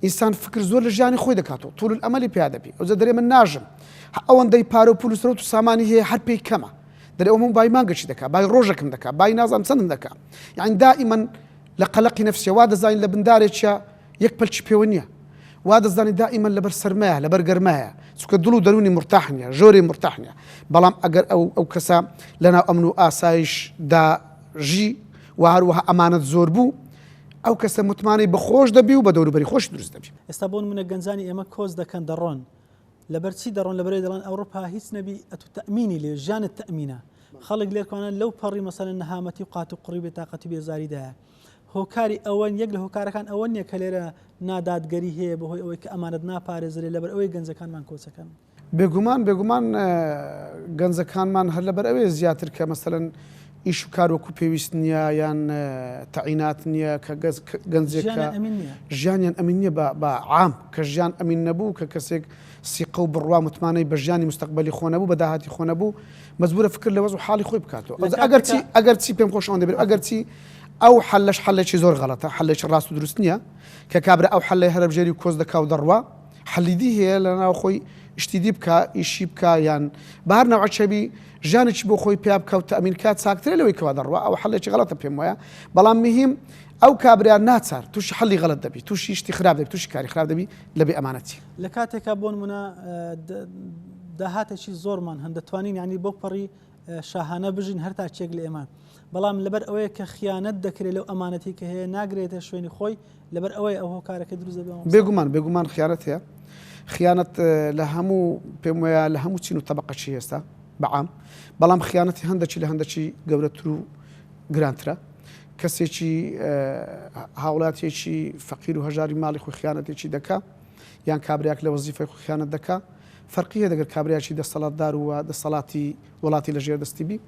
ئینسان فکر زۆر لە ژیانی خۆی دەکاتەوە طول الأمەلی پیا دەبی ئەوجا دەرێ من ناژم ئەوەندەی پارە و پول و سەرۆت و سامانی هەیە هەر پێی کەمە دەرێ ئەومە بای مانگەشی دەکات بای ڕۆژێکم دەکات بای نازانم چەندم دەکات یعنی دائما لە قەلەقی نەفسیە وا دەزانین لە بندارێکە یەک پەلکی پێوە نییە وا دەزانانی دائما لەبەر سەرمایە لەبەر گەرمایە چونکە دڵ و دەرونی مرتاح نییە ژۆری مرتاح نییە بەڵام ئەگەر ئەو کەسە لەناو ئەمن و ئاسایشدا ژی و هەروەها ئەمانەت زۆر بوو ئەو کەسە متمانەی بەخۆش دەبی و بە دەوروبەری خۆش دروست دەبی. ئێستا بۆ منە گەنجانی ئێمە کۆز دەکەن دەڕۆن لەبەر چی دەڕۆن لەبەرەوەی دەڵێن ئەوروپا هیچ نەبی ئەتو تەئمینی لێ ژیانت تەئمینە خەڵک لێکوانە لەو پەڕی مەسەلەن نەهامەتی و قات و قڕی بێتاقەتی بێزاریدایە هۆکاری ئەوەن یەک لە هۆکارەکان ئەوە نییە کە لێرە نادادگەری هەیە بەهۆی ئەوەی کە ئەمانەت ناپارێزرێ لەبەر ئەوەی گەنجەکانمان کۆچەکەن. بێگومان گەنجەکانمان هەر لەبەر ئەوەی زیاتر کە مەسەلەن ئیش و کار وەکو پێویست نییە یان تەعینات نییە کە گەنجێکە ژیانیان ئەمین نییە بە عام کە ژیان ئەمین نەبوو کە کەسێک سیقە و بڕوا متمانەی بە ژیانی مستەقبەلی خۆ نەبوو بە داهاتی خۆ نەبوو مەجبورە فکر لە وەز و حاڵی خۆی بکاتەوە ئەگەر چی پێم خۆش ئەوەندە بێت ئەگەر چی ئەو حەلەش حەلێکی زۆر غەڵەتە حەلێکی ڕاست و دروست نییە کە کابرا ئەو حەلەی هەرەبژێری و کۆز دەکا و دەڕوا حەلیدی هەیە لە ناو خۆی شتیدی بکە ئیشی بکە یان بە هەر نەوعەچەبی ژیانێکی بۆ خۆی پیا بکە و تەئمین کات چاکترە لەوەی کەوا دەڕوا ئەو حەلێکی غەڵەتە پێم وایە بەڵام مهم ئەو کابرا ناچار تووشی حەلی غەڵەت دەبی تووشی شتی خراپ دەبی تووشی کاری خراپ دەبی لەبێ ئەمانەتی لە کاتێکا بۆ نمونە داهاتێکی زۆرمان هەن دەتوانین ینی بۆ پەڕی شاهانە بژین هەر تا چێک لە ئێمان بەڵام لەبەر ئەوەیە کە خیانەت دەکرێت لەو ئەمانەتی کە هەیە ناگرێتە شوێنی خۆی لەبەر ئەوەی ئەو هۆکارەکە دروست دەبێت بێگومان خیانەت هەیە خیانەت لە هەموو پێم وایە لە هەموو چین و تەبەقەچی هێستا بەعام بەڵام خیانەتی هەندێکی لە هەندێکی گەورەتر و گرانترە کەسێکی هاوڵاتێکی فەقیر و هەژاری ماڵی خۆی خیانەتێکی دەکا یان کابراک لە وەزیفەی خۆی خیانەت دەکا فەرقی هەیە دەگەر کابرایکی دەسەڵاتدار و دەسەڵاتی وڵاتی لەژێر دەستی بی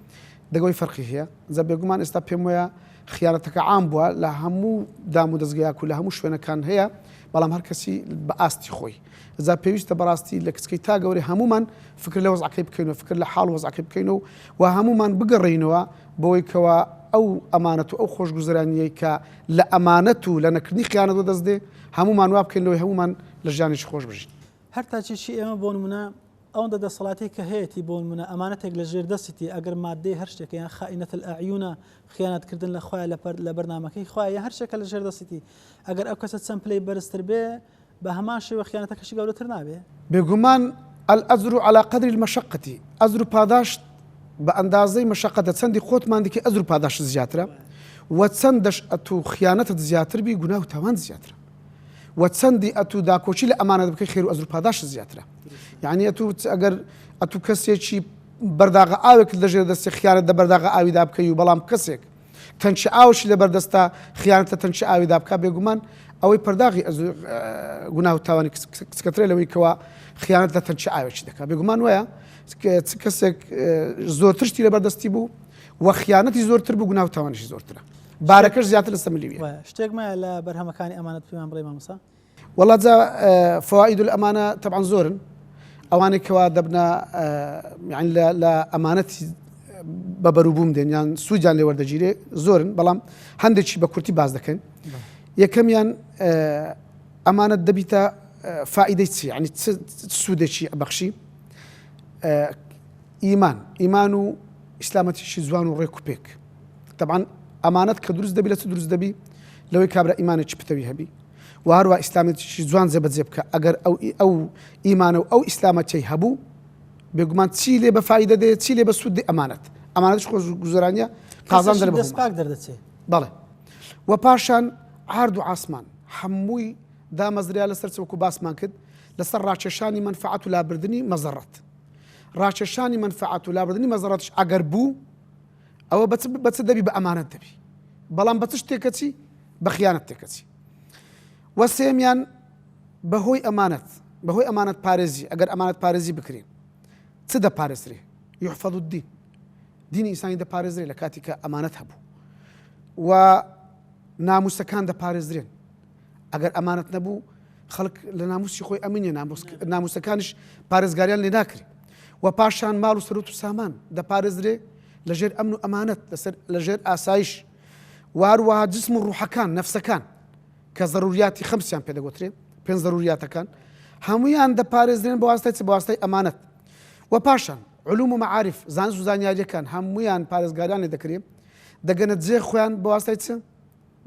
دەگەوەی فەرقی هەیە جا بێگومان ئێستا پێم وایە خیانەتەکە عام بووە لە هەموو دام و دەستگایەک و لە هەموو شوێنەکان هەیە بەڵام هەر کەسی بە ئاستی خۆی جا پێویستە بەڕاستی لە کچکەی تا گەورەی هەمومان فکر لە وەزعەکەی بکەینەوە فکر لە حاڵ وەزعەکەی بکەینەوە و هەمومان بگەڕێینەوە بۆی کەوە ئەو ئەمانەت و ئەو خۆشگوزرانیەی کە لە ئەمانەت و لە نەکردنی خیانەت دەستدێ هەمومان وا بکەینەوەی هەمومان لە ژیانێکی خۆش بژین هەر تاچێکی ئێمە بۆ نمونە ئەوەندە دەسەڵاتی کە هەیەی بۆ نمونە ئەمانەتێک لە ژێر دەستی ئەگەر مادەی هەر شتێک یان خائینەت الئەعیونە خیانەتکردن لە خۆیان لە بەرنامەکەی خۆیان هەر شتێکە لە ژێر دەستی ئەگەر ئەو کەسە چەند پلەی بەرزتر بێ بە هەمان شێوە خیانەتەکەشی گەورەتر نابێ بێگومان الأجر على قدر المشقة ئەجر و پاداش بە ئەندازەی مەشەقەتە چەندی خۆتمان دیکە ئەجر و پاداش زیاترە و چەندەش ئەتوو خیانەتت زیاتر بی گوناه و تاوان زیاترە و چەندی ئەتوو داکۆچی لە ئەمانەت بکەی خێر و ئەجر و پاداش زیاترە یعنی ئەتوو ئەگەر ئەتوو کەسێکی بەرداغە ئاوێک لەژێر دەستی خیانەت دە بەرداغە ئاویدا بکەی و بەڵام کەسێک تەنچی ئاوشی لەبەردەستە خیانەتە تەنچی ئاویدا بکە بێگومان ئەوەی پەرداغی گوناه و تاوانی کچکەترێ لەوەی کەوا خیانەت لە تەنچی ئاوێکی دەکات بێگومان وایە کەسێک زۆرتر شتی لەبەردەستی بوو و خیانەتی زۆرتر بوو گوناه و تاوانیشی زۆرترە بارەکەش زیاتر لەسەر ملیویە شتێک مایە لە بەرهەمەکانی ئەمانەت پێمان بڵێ مامۆستا والله جا فوائد الأمانة طبعا زورن ئەوانەی کەوا دەبنە یعنی لە ئەمانەتی بەبەروبووم دێن یان سوودیان لێ وەردەگیرێ زۆرن بەڵام هەندێکی بە کورتی باز دەکەن یەکەمیان ئەمانەت دەبیتە فائیدەی چی یعنی سوودێکی بەخشی ئیمان و ئیسلامەتیشی جوان و ڕێک و پێک طبعا ئەمانەت کە دروست دەبی لە چ دروست دەبی لەوەی کابرا ئیمانێکی پتەوی هەبی و هەروە ئیسلامەتیشی جوان جێبەجێ بکە ئەگەر ئەو ئیمانە و ئەو ئیسلامەتی هەبوو بێگومان چی لێ بە فایدە دێت چی لێ بە سوود دێ ئەمانەتش خۆش گوزەرانیە قازان دەستپاک دەردەچێت بەڵێ و پاشان عارد و عاسمان هەمووی دامەزریا لەسەر چەوەکو باسمان کرد لەسەر ڕاکێشانی منفعەت و لابردنی مەزەڕەت ڕاکێشانی منفعەت و لابردنی مەزەڕەتش ئەگەر بوو ئەوە بە چ دەبی بە ئەمانەت دەبی بەڵام بە چ شتێکە چی بە خیانەت تێکە چی و سێمیان بەهۆی ئەمانەت پارێزی ئەگەر ئەمانەت پارێزی بکرێن چ دەپارێزرێ یحفەظ الدین دینی ئینسانی دەپارێزرێ لە کاتی کە ئەمانەت هەبوو و ناموسەکان دەپارێزرێن ئەگەر ئەمانەت نەبوو خەڵک لە ناموسی خۆی ئەمینە ناموسەکانش پارێزگاریان لێ ناکرێ و پاشان ماڵ و سەرۆت و سامان دەپارێزرێ لەژێر ئەمن و ئەمانەت لەژێر ئاسایش و هەروەها جسم و ڕوحەکان نەفسەکان کە ضروریاتی خەمسیان پێدەگوترێ پێنج ضروریاتەکان هەموویان دەپارێزرێن بە واسطەی ئەمانەت و پاشان علوم و معارف زانست و زانیاریەکان هەموویان پارێزگاریان لێ دەکرێ دەگەنە جێ خۆیان بە واسطەی چ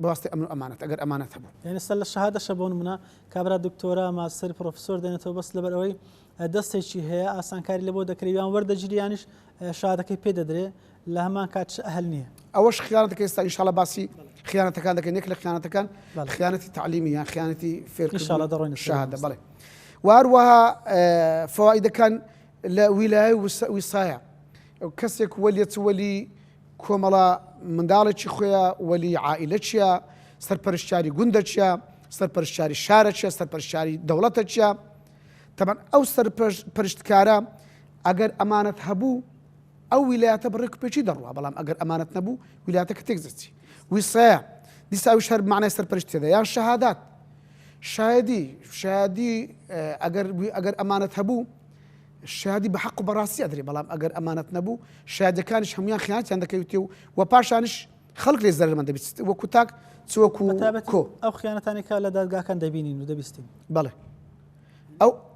بە واسطەی ئەمن و ئەمانەت ئەگەر ئەمانەت هەبوو یعنی سەر لە شەهادەشە بۆ نمونە کابرا دکتۆرە ماستەر پرۆفسۆر دێنێتەوە بەس لەبەر ئەوەی دەستێکی هەیە ئاسانکاری لە بۆ دەکرێویان وەردەگیریانیش شادەکەی پێ دەدرێ لە هەمان کات ئەهل نییە ئەوەش خیانەتەکە ئێستا ئینشاءالله باسی خیانەتەکان دەکەن یەک لە خیانەتەکان خیانەتی تعلیمی یان خیانەتی فێرکردن شەهادە بەڵێ و هەروەها فەوائیدەکان لە ویلایە ویسایە کەسێک وەلیەت وەلی کۆمەڵە منداڵێکی خۆیە وەلی عائیلە چییە سەرپەرشتیاری گوندە چییە سەرپەرشتیاری شارە چییە سەرپەرشتیاری دەوڵەتە چییە تەمان ئەو سەرپەرشتکارە ئەگەر ئەمانەت هەبوو ئەو ویلایەتە بڕێک و پێچی دەڕوە بەڵام ئەگەر ئەمانەت نەبوو ویلایەتەکە تێک دەچی ویسایە دیساویش هەر معنای سەرپەرشتی تێدا یان شەهادات شایدی ئەگەر ئەمانەت هەبوو شادی بە حەق و بەڕاستی ئەدرێ بەڵام ئەگەر ئەمانەت نەبوو شایدەکانیش هەمویان خیانەتیان دەکەوێتێ و پاشانش خەڵک لێ زەرمەند دەبیست وەکو تاک چوەکو کۆ ئەو خیانەتانێکا لە دادگاکان دەبینین و دەبیستین بەڵێ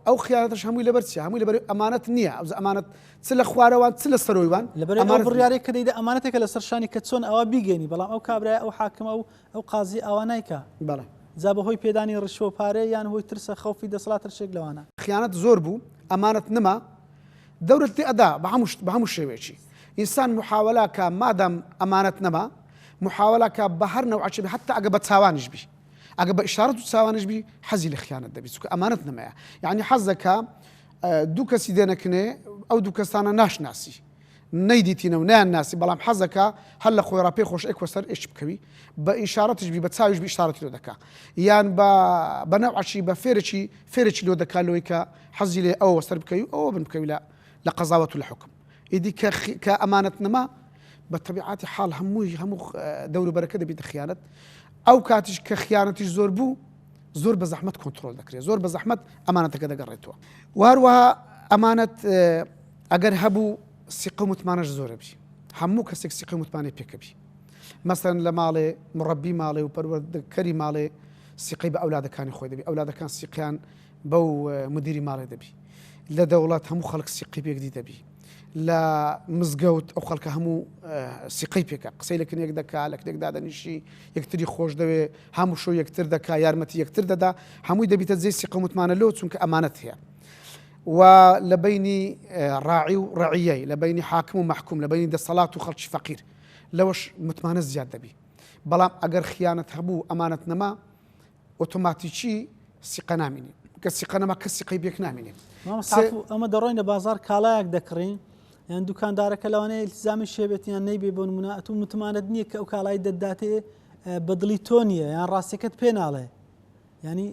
ئەو خیانەتش هەمووی لەبەر چیە هەمووی لەبەر ئەمانەت نییە ئەمانەت چ لە خوارەوان چ لە سەرۆیوان لەبەر بڕیارێک کە دەیدا ئەمانەتێکە لە سەرشانی کە چۆن ئەوە بیگەینی بەڵام ئەو کابرای ئەو حاکمە و ئەو قازی ئەوە نایکە بەڵێ جا بەهۆی پێدانی ڕشوە پارێ یان هۆی ترسە خەوفی دەسەڵات شێک لەوانە خیانەت زۆر بوو ئەمانەت نما دەورەت لێ ئەدا بە هەموو شێوێکی ئینسان محاوەلاکە مادام ئەمانەت نەما محاوەلاکە بە هەر نەوعەچێ حتا ئەگە بە چاوانش بی ئەگە بە ئیشارەت و چاوانش بی حەزی لە خیانەت دەبی چونکە ئەمانەت نەمایە یعنی حەزەکە دوو کەسی دێنەکنێ ئەو دوو کەسانە ناشناسی نەیدیتینە و نیان ناسی بەڵام حەزەکە هەر لە خۆی ڕاپێ خۆش ئەکوەسەر ئێش بکەوی بە ئیشارەتش بی بە چاویش بی ئیشارەتی لۆ دەکا یان بە نەوعەشی بە فێرێکی لۆ دەکا لۆی کە حەزی لێ ئەوە سەر بکەوی ئەوە بن بکەوی لە قەزاوەت و لە حکم ئیدی کە ئەمانەت نەما بە تەبیعاتی حاڵ هەموو دەوروبەرەکە دەبێتە خیانەت ئەو کاتیش کە خیانەتیش زۆر بوو زۆر بە زەحمەت کۆنتترۆل دەکرێت زۆر بە زەحمەت ئەمانەتەکە دەگەڕێتەوە وهروەها ئەمانەت ئەگەر هەبوو سیقە متمانەش زۆرە بی هەموو کەسێک سیقە متمانەی پێکەبی مەسەن لە ماڵێ مڕەبی ماڵێ و پەروەردەکەری ماڵێ سیقەی بە ئەولادەکانی خۆی دەبی ئەولادەکان سیقیان بەو مدیری ماڵێ دەبی لە دەوڵات هەموو خەڵک سیقی پێکدی دەبی لە مزگەوت ئەو خەڵکە هەموو سیقەی پێکە قسەی لە کنێک دەکا لە کنێک دادەنیشی یەکتری خۆش دەوێ هەموو شۆ یەکتر دەکا یارمەتی یەکتر دەدا هەمووی دەبیتە جێی سیقە متمانە لۆ چونکە ئەمانەت هەیە و لە بینی ڕاعی و ڕعیەی لە بینی حاکم و محکوم لە بینی دەسەڵات و خەڵکی فەقیر لەوەش متمانە زیاد دەبی بەڵام ئەگەر خیانەت هەبوو ئەمانەت نەما ئۆتۆماتیکی سیقە نامینی کە سیقە نەما کە سیقەی بێک نامینێ ئەمە دەڕۆین لە بازار کاڵایەک دەکڕین یان دوکاندارەکە لەوانەیە التزامی شێبێتیان نەیبێ بۆ نمونە ئەتوو متمانەت نییە کە ئەو کاڵای دەداتێ بەدڵی تۆ نییە یان ڕاستیەکەت پێ ناڵێ ینی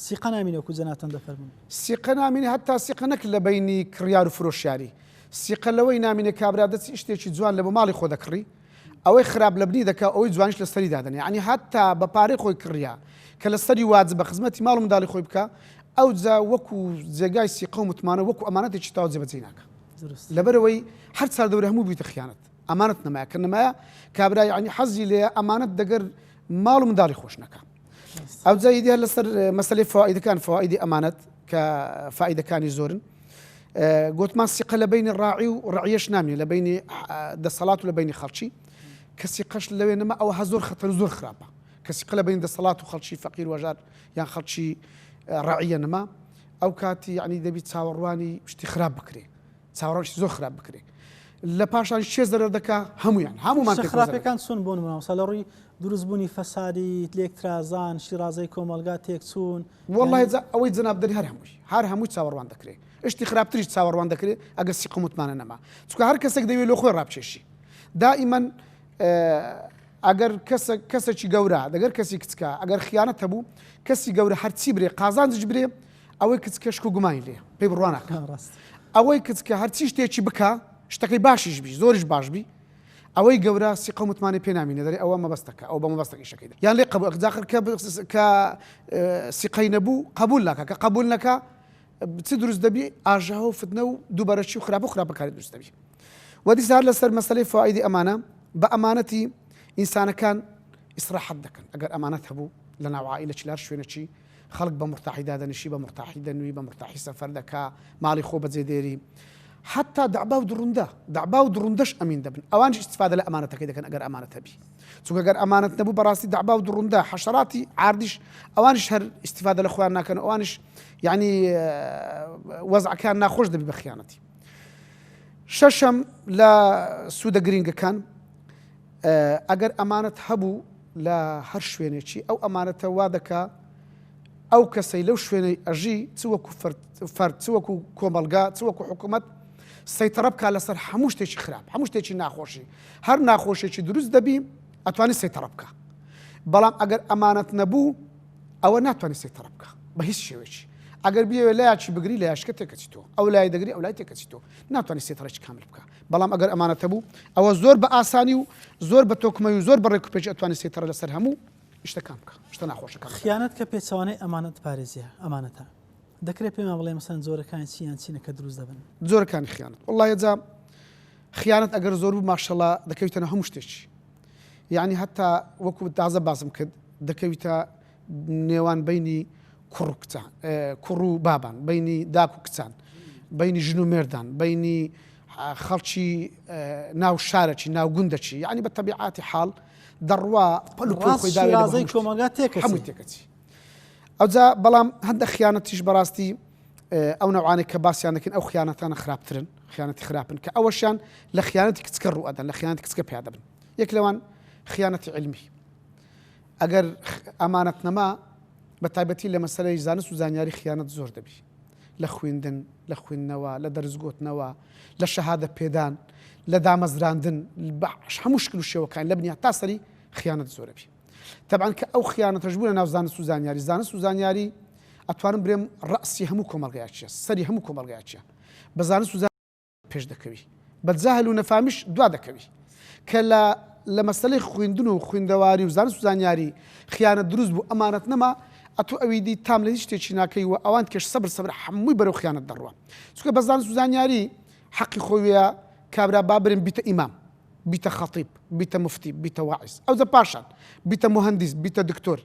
سیقە نامینە وەکو جەنابان دەفەرمون سیقە نامینێ هەتا سیقە نەک لە بینی کڕیار و فرۆشیاری سیقە لەوەی نامینێ کابرا دەچی شتێکی جوان لە بۆ ماڵی خۆ دەکڕی ئەوەی خراپ لە بنی دەکا ئەوەی جوانیش لە سەری دادەنێ ینی هەتا بە پارەی خۆی کڕیا کە لە سەری واجب بە خزمەتی ماڵ و منداڵی خۆی بکە ئەو جا وەکو جێگای سیقە و متمانە وەکو ئەمانەتێکی تاو جێبەجێ ناکە لەبەرەوەی هەر چار دەورە هەموو بیتە خیانەت ئەمانەت نەمایە کە نەمایە کابرا ینی حەزی لێ ئەمانەت دەگەر ماڵ و منداڵی خۆش نەکە ئەو جا ئیدی هەر لەسەر مەسەلەی فەوائیدەکان فەوائیدی ئەمانەت کە فائیدەکانی زۆرن گوتمان سیقە لە بینی ڕاعی و ڕعیەش نامێ لە بینی دەسەڵات و لە بینی خەڵکی کە سیقەش لەوێ نەما ئەوە هە زۆر خەتەر زۆر خراپە کە سیقە لە بینی دەسەڵات و خەڵکی فەقیر وەژار یان خەڵکی ڕعیە نەما ئەو کاتی یعنی دەبی چاوەڕوانی شتی خراپ بکرێ چاوەڕوانی زۆر خراپ بکرێ لە پاشان شێ زەرەر دەکا هەمومان خراپەکان چۆن بۆ نمونە مەسەڵە لە ڕووی دروستبوونی فەسادی لێکترازان شیرازەی کۆمەلگا تێکچوون وەڵڵاهی ئەوەی جەنابدەری هەر هەمووی چاوەڕوان دەکرێت شتی خراپتریش چاوەڕوان دەکرێت ئەگەر سیقە متمانە نەما چونکە هەر کەسێک دەوێت لە خۆی ڕابچێشی دائیمەن ئەگەر کەسێکی گەورە دەگەر کەسی کچکە ئەگەر خیانەت هەبوو کەسی گەورە هەرچی برێ قازانجش برێ ئەوەی کچکە شک و گومانی لێ پێی بڕوان ناکە ئەوەی کچکە هەرچی شتێکی بکە شتەکەی باشیش بی زۆریش باش بی ئەوەی گەورە سیقە متمانەی پێ نامینە دەرێ ئەوە مەبەستەکە ئەو بە مەبەستەکەی شەکەیدا یان لێ قبول کە سیقەی نەبوو قبول ناکە کە قبول نەکە چ دروست دەبی ئاژاوە و فتنە و دووبەرەچی و خراپەکاری دروست دەبی و دیسە هەر لەسەر مەسەلەی فەوائیدی ئەمانە بە ئەمانەتی ئینسانەکان ئیسراحەت دەکەن ئەگەر ئەمانەت هەبوو لە ناو عائیلەی لار شوێنەچی خەڵک بە مرتاحی دادەنیشی بە مرتاحی دەنووی بە مرتاحی سەفەر دەکا ماڵی خۆ بەجێ دێری حتا دعبا و دڕوندەش ئەمین دەبن ئەوانش استفادە لە ئەمانەتەکەی دەکەن ئەگەر ئەمانەت هەبی چونکە ئەگەر ئەمانەت نەبوو بەڕاستی دعبا و دڕوندە حەشەراتی عاردیش ئەوانش هەر استفادە لە خۆیان ناکەن ئەوانش یعنی وەزعەکان ناخۆش دەبی بە خیانەتی شەشەم لە سوودە گرنگەکان ئەگەر ئەمانەت هەبوو لە هەر شوێنێکی ئەو ئەمانەتە وا دەکا ئەو کەسەی لەو شوێنەی ئەژی چ وەکو فەرد چ وەکو کۆمەلگا چ وەکو حکوومەت سەیتەرە بکە لەسەر هەموو شتێکی خراپ هەموو شتێکی ناخۆشی هەر ناخۆشێکی دروست دەبی ئەتوانی سەیتەرە بکە بەڵام ئەگەر ئەمانەت نەبوو ئەوە ناتوانانی سەیتەرە بکە بە هیچ شێوێکی ئەگەر بیەوێ لایەکی بگری لە یاشکە تێکەچی تۆ ئەو لای دەگری ئەو لای تێکەچی تۆ ناتوانانی سێتەڕێکی کامل بکە بەڵام ئەگەر ئەمانەت هەبوو ئەوە زۆر بە ئاسانی و زۆر بە تۆکمەی و زۆر بە ڕێکوپێکی ئەتوانی سێتەڕە لەسەر هەموو شتەکان بکە شتە ناخۆشەکان خیانەت کە پێچەوانەی ئەمانەت پارێزیە ئەمانەتە دەکرێت پێمان بڵێ مەسەن زۆرەکانی چیان چینەکە دروست دەبن زۆرەکانی خیانەت وڵڵای جا خیانەت ئەگەر زۆر بوو ماشەڵڵا دەکەویتە هەموو شتێکی یعنی هەتا وەکو تازە باسم کرد دەکەویتە نێوان بینی کوڕ و بابان بینی داک و کچان بینی ژن و مێردان بینی خەڵکی ناو شارەکی ناو گوندەکی یعنی بە تەبیعاتی حاڵ دەڕوا پەل و پۆی خۆی داوێ کۆمەلگا هەمووی تێکەچی ئەوجا بەڵام هەندە خیانەتیش بەڕاستی ئەو نەوعانێک کە باسییان دەکەن ئەو خیانەتانە خراپترن خیانەتی خراپن کە ئەوەشیان لە خیانەتی کچکە ڕوو ئەدەن لە خیانەتی کچکە پیا دەبن یەک لەوان خیانەتی علمی ئەگەر ئەمانەت نەما بە تایبەتی لە مەسەلەی زانست و زانیاری خیانەت زۆر دەبی لە خوێندن لە خوێندنەوە لە دەرزگۆتنەوە لە شەهادە پێدان لە دامەزراندن هەموو شکل و شێوەکان لە بنیا تا سەری خیانەت زۆرە بی. طبعاً کە ئەو خیانەتەش بوو لە ناو زانست و زانیاری زانست و زانیاری ئەتوانم برێم ڕەسی هەموو کۆمەڵگەیە چیە سەری هەموو کۆمەڵگەیە چیە بە زانست و پێش دەکەوی بە جاهل و نەفامیش دوا دەکەوی کە لە مەسەلەی خوێندن و خوێندەواری و زانست و زانیاری خیانەت دروست بوو ئەمانەت نەما ئەتو ئەوی دی تام لە هیچ شتێکی ناکەی و ئەوان کێش سەبر هەمووی بەرەو خیانەت دەڕوە چونکە بە زانست و زانیاری حەقی خۆیە کابرا با برێن بیتە ئیمام بیتە خەتیب بیتە مفتی بیتە واعظ ئەوجا پاشان بیتە مهندس بیتە دکتۆر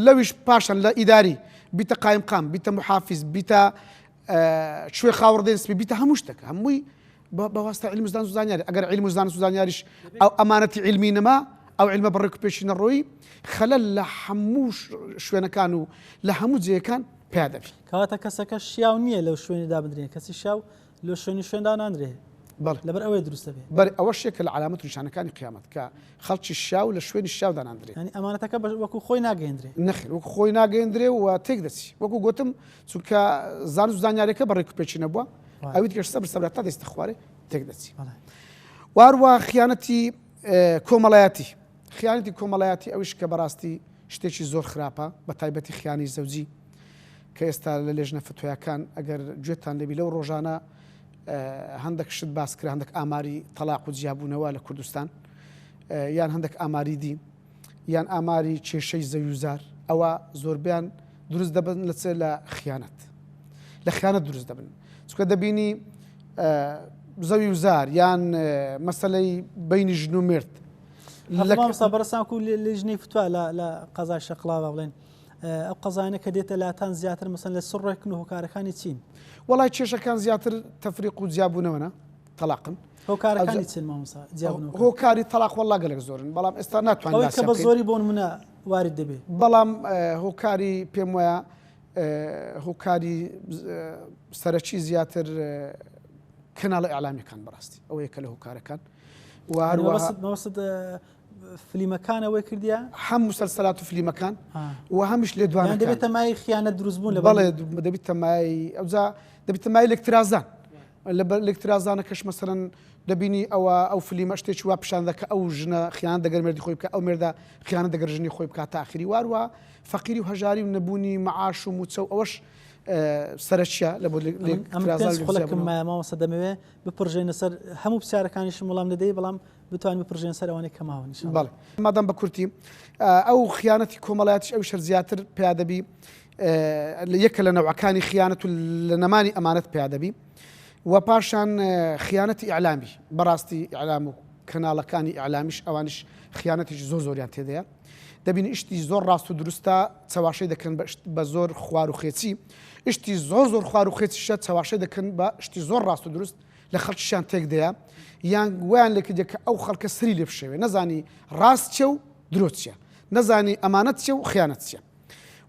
لەویش پاشان لە ئیداری بیتە قایمقام بیتە محافظ بیتە شوێ خاوەڕدێن سپی بیتە هەموو شتێک هەمووی بەواستە علم و زانست و زانیاری ئەگەر علم و زانست و زانیاریش ئەو ئەمانەتی علمی نەما ئەو علمە بەڕێک و پێشی نەڕۆیی خەلەل لە هەموو شوێنەکان و لە هەموو جێیەکان پیا دەبی کەواتە کەسەکە شیاو نییە لەو شوێنیدا بدرێن کەسی شاو لە شوێندا ناندرێ لەبەر ئەوەی دروستە بێ بەر ئەوە شێکە لە علامەت و نیشانەکانی قیامەت کە خەڵکی شاو لە شوێنی شاودا ناندرێ ینی ئەمانەتەکە وەکو خۆی ناگەیەندرێ نەخێر وەکو خۆی ناگەیەندرێ و تێک دەچی وەکو گوتم چونکە زانست و زانیاریەکە بەڕێک و پێچی نەبووە ئەوی کەش سەبر تا دەستە خوارێ تێک دەچی واروە خیانەتی کۆمەڵایەتی خیانەتی کۆمەڵایەتی ئەویش کە بەڕاستی شتێکی زۆر خراپە بە تایبەتی خیانی زەوجی کە ئێستا لە لێژنە فتویەکان ئەگەر گوێتان لەبی لەو ڕۆژانە هەندێک شت باس کرد هەندێک ئاماری تەلاق و جیابوونەوە لە کوردستان یان هەندێک ئاماری دی یان ئاماری کێشەی زەویوزار ئەوە زۆربیان دروست دەبن لە خیانەت لە خیانەت دروست دەبن چونکە دەبینی زەوی وزار یان مەسەلەی بینی ژن و مرد بەرسان و لە ژنەی فتووە لە قەزای شەقڵاوە بڵێن ئەو قەزانە کە دێتە لاتان زیاتر مەسەن لە سڕێکن و هۆکارەکانی چین وڵای کێشەکان زیاتر تەفریق و جیابوونەوەنە تەلاقن هۆکارەکانی چین مامۆستا جیابوونەوە هۆکاری تەلاق وەڵا گەلێک زۆرن بەڵام ئێستا ناتوانین کە بە زۆری بۆ نمونە وارد دەبێت بەڵام هۆکاری پێم وایە هۆکاری سەرەکی زیاتر کەناڵە ئیعلامیەکان بەڕاستی ئەو یەکە لە هۆکارەکان مەوەسط فلیمەکانەوەی کردیا هەم مسلسلات و فلیمەکان و هەمیش لێ دوانەکان دەبێتە مای خیانەت دروست بوون بەڵێ دەبێتە مای ئەوجا دەبێتە مای لەکترازان لە لەکترازانەکەش مەسەرەن دەبینی ئەو فلیمە شتێکی وا پیشان دەکە ئەو ژنە خیانەت دەگەر مێردی خۆی بکە ئەو مێردە خیانەت دەگەر ژنی خۆی بکات تا ئاخری واروە فەقیری و هەژاری و نەبوونی مەعاش و موچە و ئەوەش سەرچیە لە بۆ مامۆستا دەمەوێ بپڕژێنە سەر هەموو پرسیارەکانیشم وەڵام دەدەی بەڵام بتوانین بپڕژێن سەر ئەوانەی کەماوە بەڵێ مادام بە کورتی ئەو خیانەتی کۆمەڵایەتیش ئەو شەرزیاتر پیادەبی یەکە لە نەوعەکانی خیانەت و لە نەمانی ئەمانەت پیادەبی و پاشان خیانەتی ئیعلامی بەڕاستی ئیعلام و کەناڵەکانی ئیعلامیش ئەوانش خیانەتیش زۆریان تێدەیە دەبینی شتی زۆر ڕاست و دروستە چاواشەی دەکەن بە زۆر خوار و خێچی شتی زۆر خوار و خێچیشە چاواشەی دەکەن بە شتی زۆر ڕاست و دروست لە خەڵکیشان تێک دەیە یان ویان لێکردێک کە ئەو خەڵکە سری لێ بشێوێ نەزانی ڕاست چێ و درۆ چیە نەزانی ئەمانەت چێ و خیانەت چیە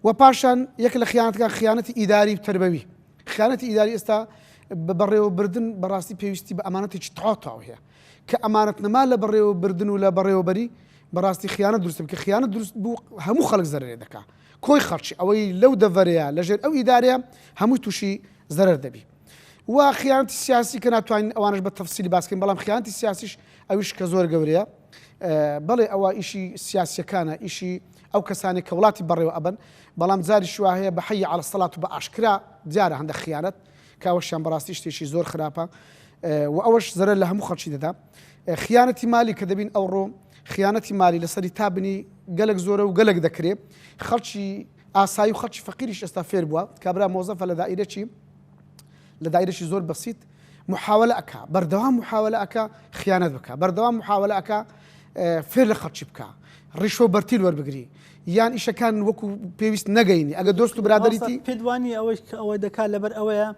و پاشان یەک لە خیانەتەکان خیانەتی ئیداری و تربەوی خیانەتی ئیداری ئێستا بەڕێوەبردن بەڕاستی پێویستی بە ئەمانەتێکی تەواو هەیە کە ئەمانەت نەما لە بەڕێوەبردن و لە بەڕێوەبەری بەڕاستی خیانەت دروست کە خیانەت دروست بوو هەموو خەڵک زەرێ دەکا کۆی خەڵکی ئەوەی لەو دەڤەرەیە لەژێر ئەو ئیدارەیە هەمووی تووشی زەرەر دەبی و خیانەتی سیاسی کە ناتوانین ئەوانش بە تەفسیلی باسکەین بەڵام خیانەتی سیاسیش ئەویش کە زۆر گەورەیە بەڵێ ئەوە ئیشی سیاسیەکانە ئیشی ئەو کەسانی کە وڵاتی بەڕێوە ئەبن بەڵام جاری شوا هەیە بە حەی عەلە السەڵات و بە ئاشکرا دیارە هەندێک خیانەت کاوەشیان بەڕاستی شتێکی زۆر خراپە و ئەوەش زەرەر لە هەموو خەڵکی دەدا خیانەتی مالی کە دەبین ئەوڕۆ خیانەتی مالی لەسەری تابنی گەلک زۆرە و گەلک دەکرێت خەڵکی ئاسایی و خەڵکی فەقیریش ئێستا فێر بووە کابرا مۆزەفە لە دایرەکی زۆر بەسیط محاولە ئەکا بەردەوام محاولە ئەکا خیانەت بکە بەردەوام محاولە ئەکا فێر لە خەڵکی بکە ڕیشۆ بەرتیل وەربگری یان ئیشەکان وەکو پێویست نەگەینی ئەگە دۆست و برادەریتی پێدوانی ئەوەی دەکات لەبەر ئەوەیە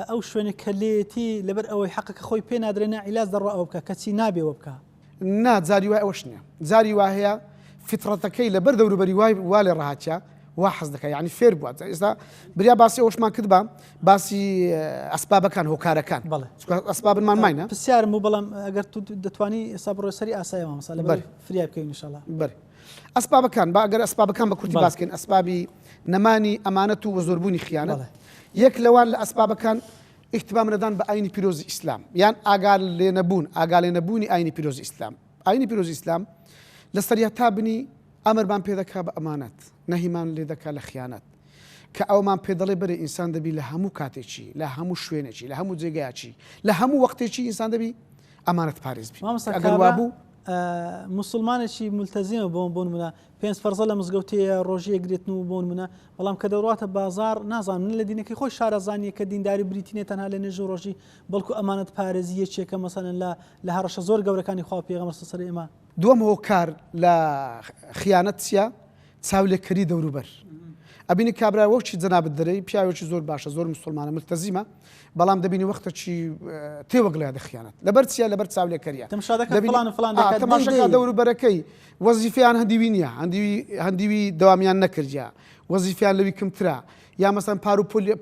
ئەو شوێنە کەلێتی لەبەر ئەوەی حەقەکە خۆی پێ نادرێنە عیلاج دەڕۆ ئەو بکە کەچی نابێەوە بکە نا جاری وای ئەوەش نییە جاری وا هەیە فترەتەکەی لەبەر دەوروبەری وا لێ ڕاهاتیا وا حەز دەکە یعنی فێر بووە ئێستا بریا باسی ئەوشمان کرد بە باسی ئەسبابەکان هۆکارەکان ئەسبابمان ماینە پرسیارم و بەڵام ئەگەر تو دەتوانی ئێستا بڕۆسەری ئاسایە مامۆستا لەبەر فریا بکەین ئینشاءڵڵا بەرێ ئەسبابەکان با ئەگەر ئەسبابەکان بە کورتی باسکەین ئەسبابی نەمانی ئەمانەت و زۆربوونی خیانەت یەک لەوان لە ئەسبابەکان احتمام نەدان بە ئاینی پیرۆزی ئیسلام یان ئاگال لێ نەبوونی ئاینی پیرۆزی ئیسلام ئاینی پیرۆزی ئیسلام لەسەریا تا بنی ئەمرمان پێ دەکا بە ئەمانەت نەهیمان لێ دەکا لە خیانەت کە ئەومان پێ دەڵێ بەرێ ئینسان دەبی لە هەموو کاتێکی لە هەموو شوێنێکی لە هەموو جێگایکی لە هەموو وەختێکی ئینسان دەبی ئەمانەت پارێز بی ئەگەر وابوو مسلمانێکی ملتەزیمە بۆن منە پێنج فەرزە لە مزگەوتەیە ڕۆژەیە گرێتن و بۆن منە بەڵام کە دەڕاتە بازار نازانم لە دینەکەی خۆی شارەزانیە کە دینداری بریتینێ تەنها لە نێژ ڕۆژی بەڵکو ئەمانەت پارێزی یەکێکە مەسەلەن لە هەڕەشە زۆر گەورەکانی خوا پێغەمبەر سەر ئێمە دووەم هۆ کار لە خیانەت چیە چاولێکەری دەوروبەر ئەبینی کابرا وەکی جەنابەت دەرەی پیاوێکی زۆر باشە زۆر مسلمانە ملتەزیمە بەڵام دەبینی وەختێکی تێوەگڵیا دەخیانەت لەبەر چیە لەبەر چاولێکەریە تەماشاکە دەوروبەرەکەی وەزیفیان هەندیوی نییە هەندیوی دەوامیان نەکردیا وەزیفیان لەوی کەمترە یا مەسەن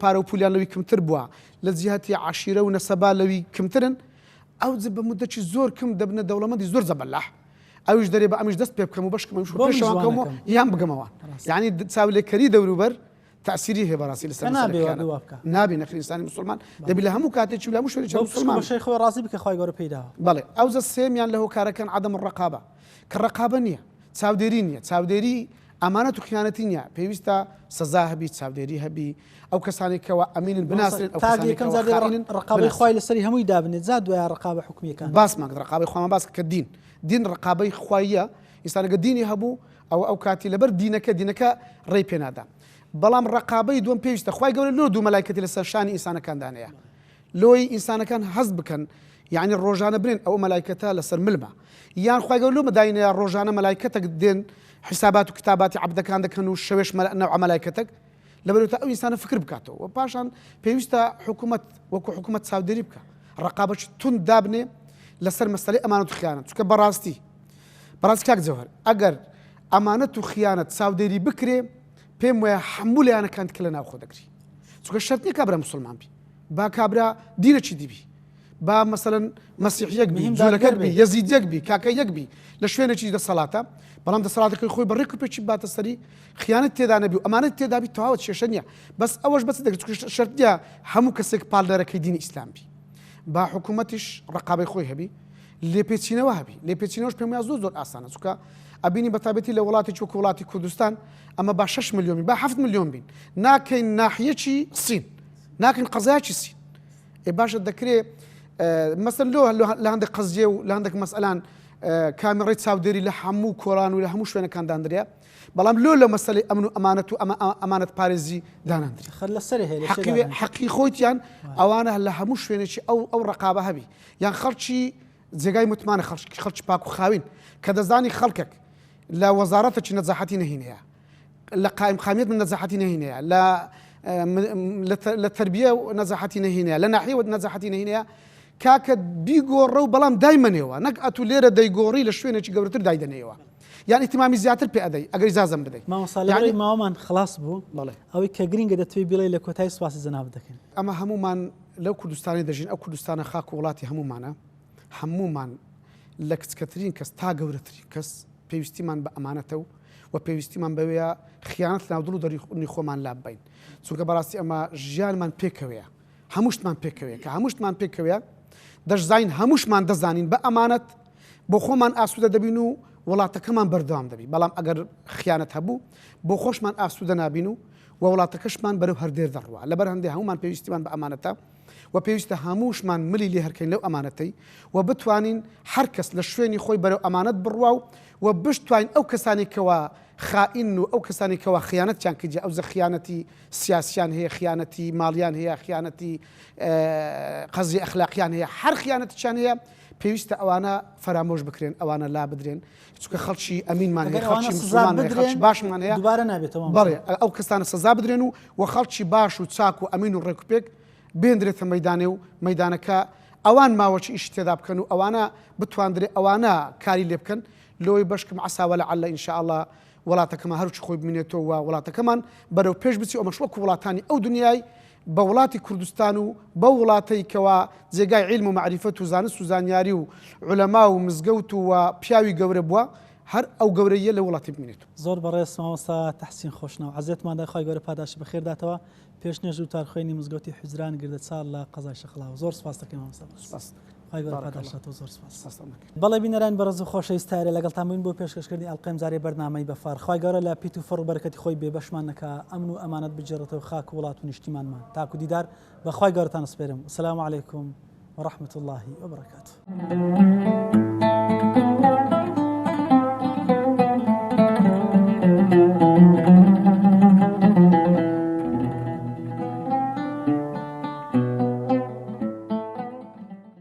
پارە و پولیان لەوی کەمتر بووە لە جیهەتی عاشیرە و نەسەبا لەوی کەمترن ئەو بە مودەی زۆر کەم دەبنە دەوڵەمەندی زۆر زەبەلاح ئەوش دەرێ بە ئەمیش دەست پێ بکەم و بەشکەمەوە یان بگەمەوە یعنی چاولێکەری دەوروبەر تأثیری هەیە بەڕاستی لەسەر نابێ نەخری ئینسانی مسلمان دەبی لە هەموو کاتێکی لە هەموو شوێنێکی مسلمان بەشەی خۆی ڕازی بکە خوای گەورە پێداوە بەڵێ ئەو زە سێمیان لە هۆکارەکان عەدەم الرەقابە کە ڕەقابە نییە چاودێری نییە چاودێری ئەمانەت و خیانەتی نییە پێویستە سەزا هەبی چاودێری هەبی ئەو کەسانێکەوە ئەمینن بناسرێن ئەو کەسانێک ڕقابەی خوای لەسەری هەمووی دابنێت زاد دوای ڕقابە حکومیەکان باسمان ڕقابەی خۆمان باس کە دین ڕقابەی خواییە ئینسانەکە دینی هەبوو ئەو کاتی لەبەر دینەکە ڕێی پێنادا بەڵام ڕقابەی دوم پێویستە خوای گەورە لۆ دوو مەلایکەتی لەسەر شانی ئینسانەکاندانەیە لۆی ئینسانەکان هەست بکەن یعنی ڕۆژانە برێن ئەو مەلایکەتە لەسەر ملمە یان خوای گەورە لۆ مەداینەیە ڕۆژانە مەلایکەتێک دێن حسابات و کتاباتی عەبدەکان دەکەن و شەوێش نەوع مەلایکەتێک لەبەرەوە ئەو ئینسانە فکر بکاتەوە و پاشان پێویستە حکوومەت وەکو حکوومەت چاودێری بکە ڕقابەتی تون دابنێ لەسەر مەسەلەی ئەمانەت و خیانەت چونکە بەڕاستی کاک جەوهەر ئەگەر ئەمانەت و خیانەت چاودێری بکرێ پێم وایە هەموو لایەنەکان کە لە ناوخۆ دەگری چونکە شەرت نییە کابرا مسلمان بی با کابرا دینەچی دیبی با مەسەلەن مەسیحیەک بی جوولەکەت بی یەزیدیەک بی کاکەیەک بی لە شوێنێکی دەسەڵاتە بەڵام دەسەڵاتەکەی خۆی بەڕێک و پێچی باتە سەری خیانەت تێدا نەبی و ئەمانەت تێدا بی تەواوەت کێشە نییە بەس ئەوەش بەس دەگرێت شەرت نییە هەموو کەسێک پاڵدەرەکەی دینی ئیسلام بی با حکوومەتیش ڕقابەی خۆی هەبی لێپێچینەوە هەبی لێپێچینەوەش پێم وایە زۆر ئاسانە چونکە ئەبینی بەتابەتی لە وڵاتی وەکو وڵاتی کوردستان ئەمە با 6 ملیۆن بین با 7 ملیۆن بین ناکەین ناحیەکی سین ناکەین قەزایکی سین باشە دەکرێت مەسەن لە هەندێک قەزیە و لە هەندێک مەسئلان کامێڕەی چاودێری لە هەموو کۆڵان و لە هەموو شوێنەکان دانریا بەڵام لە مەسەلەی ئەمن و ئەمانەت و ئەمانەت پارێزی داناندری حەقی خۆیان ئەوانە لە هەموو شوێنێکی ئەو ڕقابە هەبی یان خەڵکی جێگای متمانە خەڵکی پاک و خاوین کە دەزانی خەڵکێک لە وەزارەتێکی نەزاحەتی نەهینەیە لە قایم خامیت من نەزاحەتی نەهینەیە لە تربیە نەزاحەتی نەهینەیە لە ناحیەوە نەزاحەتی نەهینەیە کاکە بیگۆڕە و بەڵام دایمەنێەوە نەک ئەتو لێرە دەیگۆڕی لە شوێنێکی گەورەتر دایدنەوە یان ئیتیمامی زیاتر پێ ئەدەی ئەگەر ئیجازەم بدەیت مامۆستا ماوەمان خلاص بوو ئەوەی کە گرینگە دەتوێت بڵێ لە کۆتایی سواسی جەناب دەکەین ئەمە هەمومان لەو کوردستانی دەژین ئەو کوردستانە خاک و وڵاتی هەمومان لە کچکەترین کەس تا گەورەترین کەس پێویستیمان بە ئەمانەتە و پێویستیمان بەوەیە خیانەت ناودڵ و دەرونی خۆمان لابین چونکە بەڕاستی ئەمە ژیانمان پێکەوەیە هەمووشتمان پێکەوەیە کە هەمووشتمان پێکەوەیە دەشزین هەمووشمان دەزانین بە ئەمانەت بۆ خۆمان ئاسوودە دەبین و وڵاتەکەمان بەردەوام دەبی بەڵام ئەگەر خیانەت هەبوو بۆ خۆشمان ئاسوودە نابین و وڵاتەکەشمان بەرەو هەردێر دەڕوە لەبەر هەندێک هەمومان پێویستیمان بە ئەمانەتە و پێویستە هەمووشمان ملی لێ هەرکەین لەو ئەمانەتەی و بتوانین هەر کەس لە شوێنی خۆی بەرەو ئەمانەت بڕوا و بشتوانین ئەو کەسانێکەوە خائین و ئەو کەسانێکەوە خیانەتیان کردی ئەو زە خیانەتی سیاسیان هەیە خیانەتی ماڵیان هەیە خیانەتی قەزی ئەخلاقیان هەیە هەر خیانەتیان هەیە پێویستە ئەوانە فەرامۆش بکرێن ئەوانە لا بدرێن چونکە خەڵکی ئەمینمان هەیە خەڵکی مسلمان هەیە خەڵکی باشمان هەیە دووبارە نابێتەوە بەڵێ ئەو کەسانە سەزا بدرێن و خەڵکی باش و چاک و ئەمین و ڕێکوپێک بێندرێتە مەیدانێ و مەیدانەکە ئەوان ماوەچی ئیش تێدا بکەن و ئەوانە بتواندرێ ئەوانە کاری لێ بکەن لۆی بەشکم عساوە لەعەلە ئینشاءالله وڵاتەکەمان هەرچی خۆی ببینێتەوە و وڵاتەکەمان بەرەو پێش بچی ئەو مەشوەک وڵاتانی ئەو دنیای بە وڵاتی کوردستان و بە وڵاتەی کەوا جێگای عیلم و معریفەت و زانست و زانیاری و عولەما و مزگەوت و پیاوی گەورە بووە هەر ئەو گەورەیە لە وڵاتی بمێنێت. زۆر بەڕێز مامۆستا تەحسین خۆشنەوە عەزێتماندا خی گەورە پاداشی بەخێرداتەوە پێشنێژ و تارخوێنی مزگەوتی حیجران گردەچال لە قەزای شەخڵاوە زۆر سپاس دەکەم مامۆستا. بەڵێ بینەران بەڕێز و خۆشەویستارە لەگەڵتان بووین بۆ پێشکەشکردنی ئەڵقەی زارێ بەرنامەی بەفار خی گەورە لە پیت و فڕ و بەرەکەتی خۆی بێبەشمان نەکا ئەمن و ئەمانەت بجێڕێتەوە خاک و وڵات و نیشتیمانمان تاکو دیدار بەخوای گەورەتان سپێرم. السلام علیکم ورحمة الله وبركاته.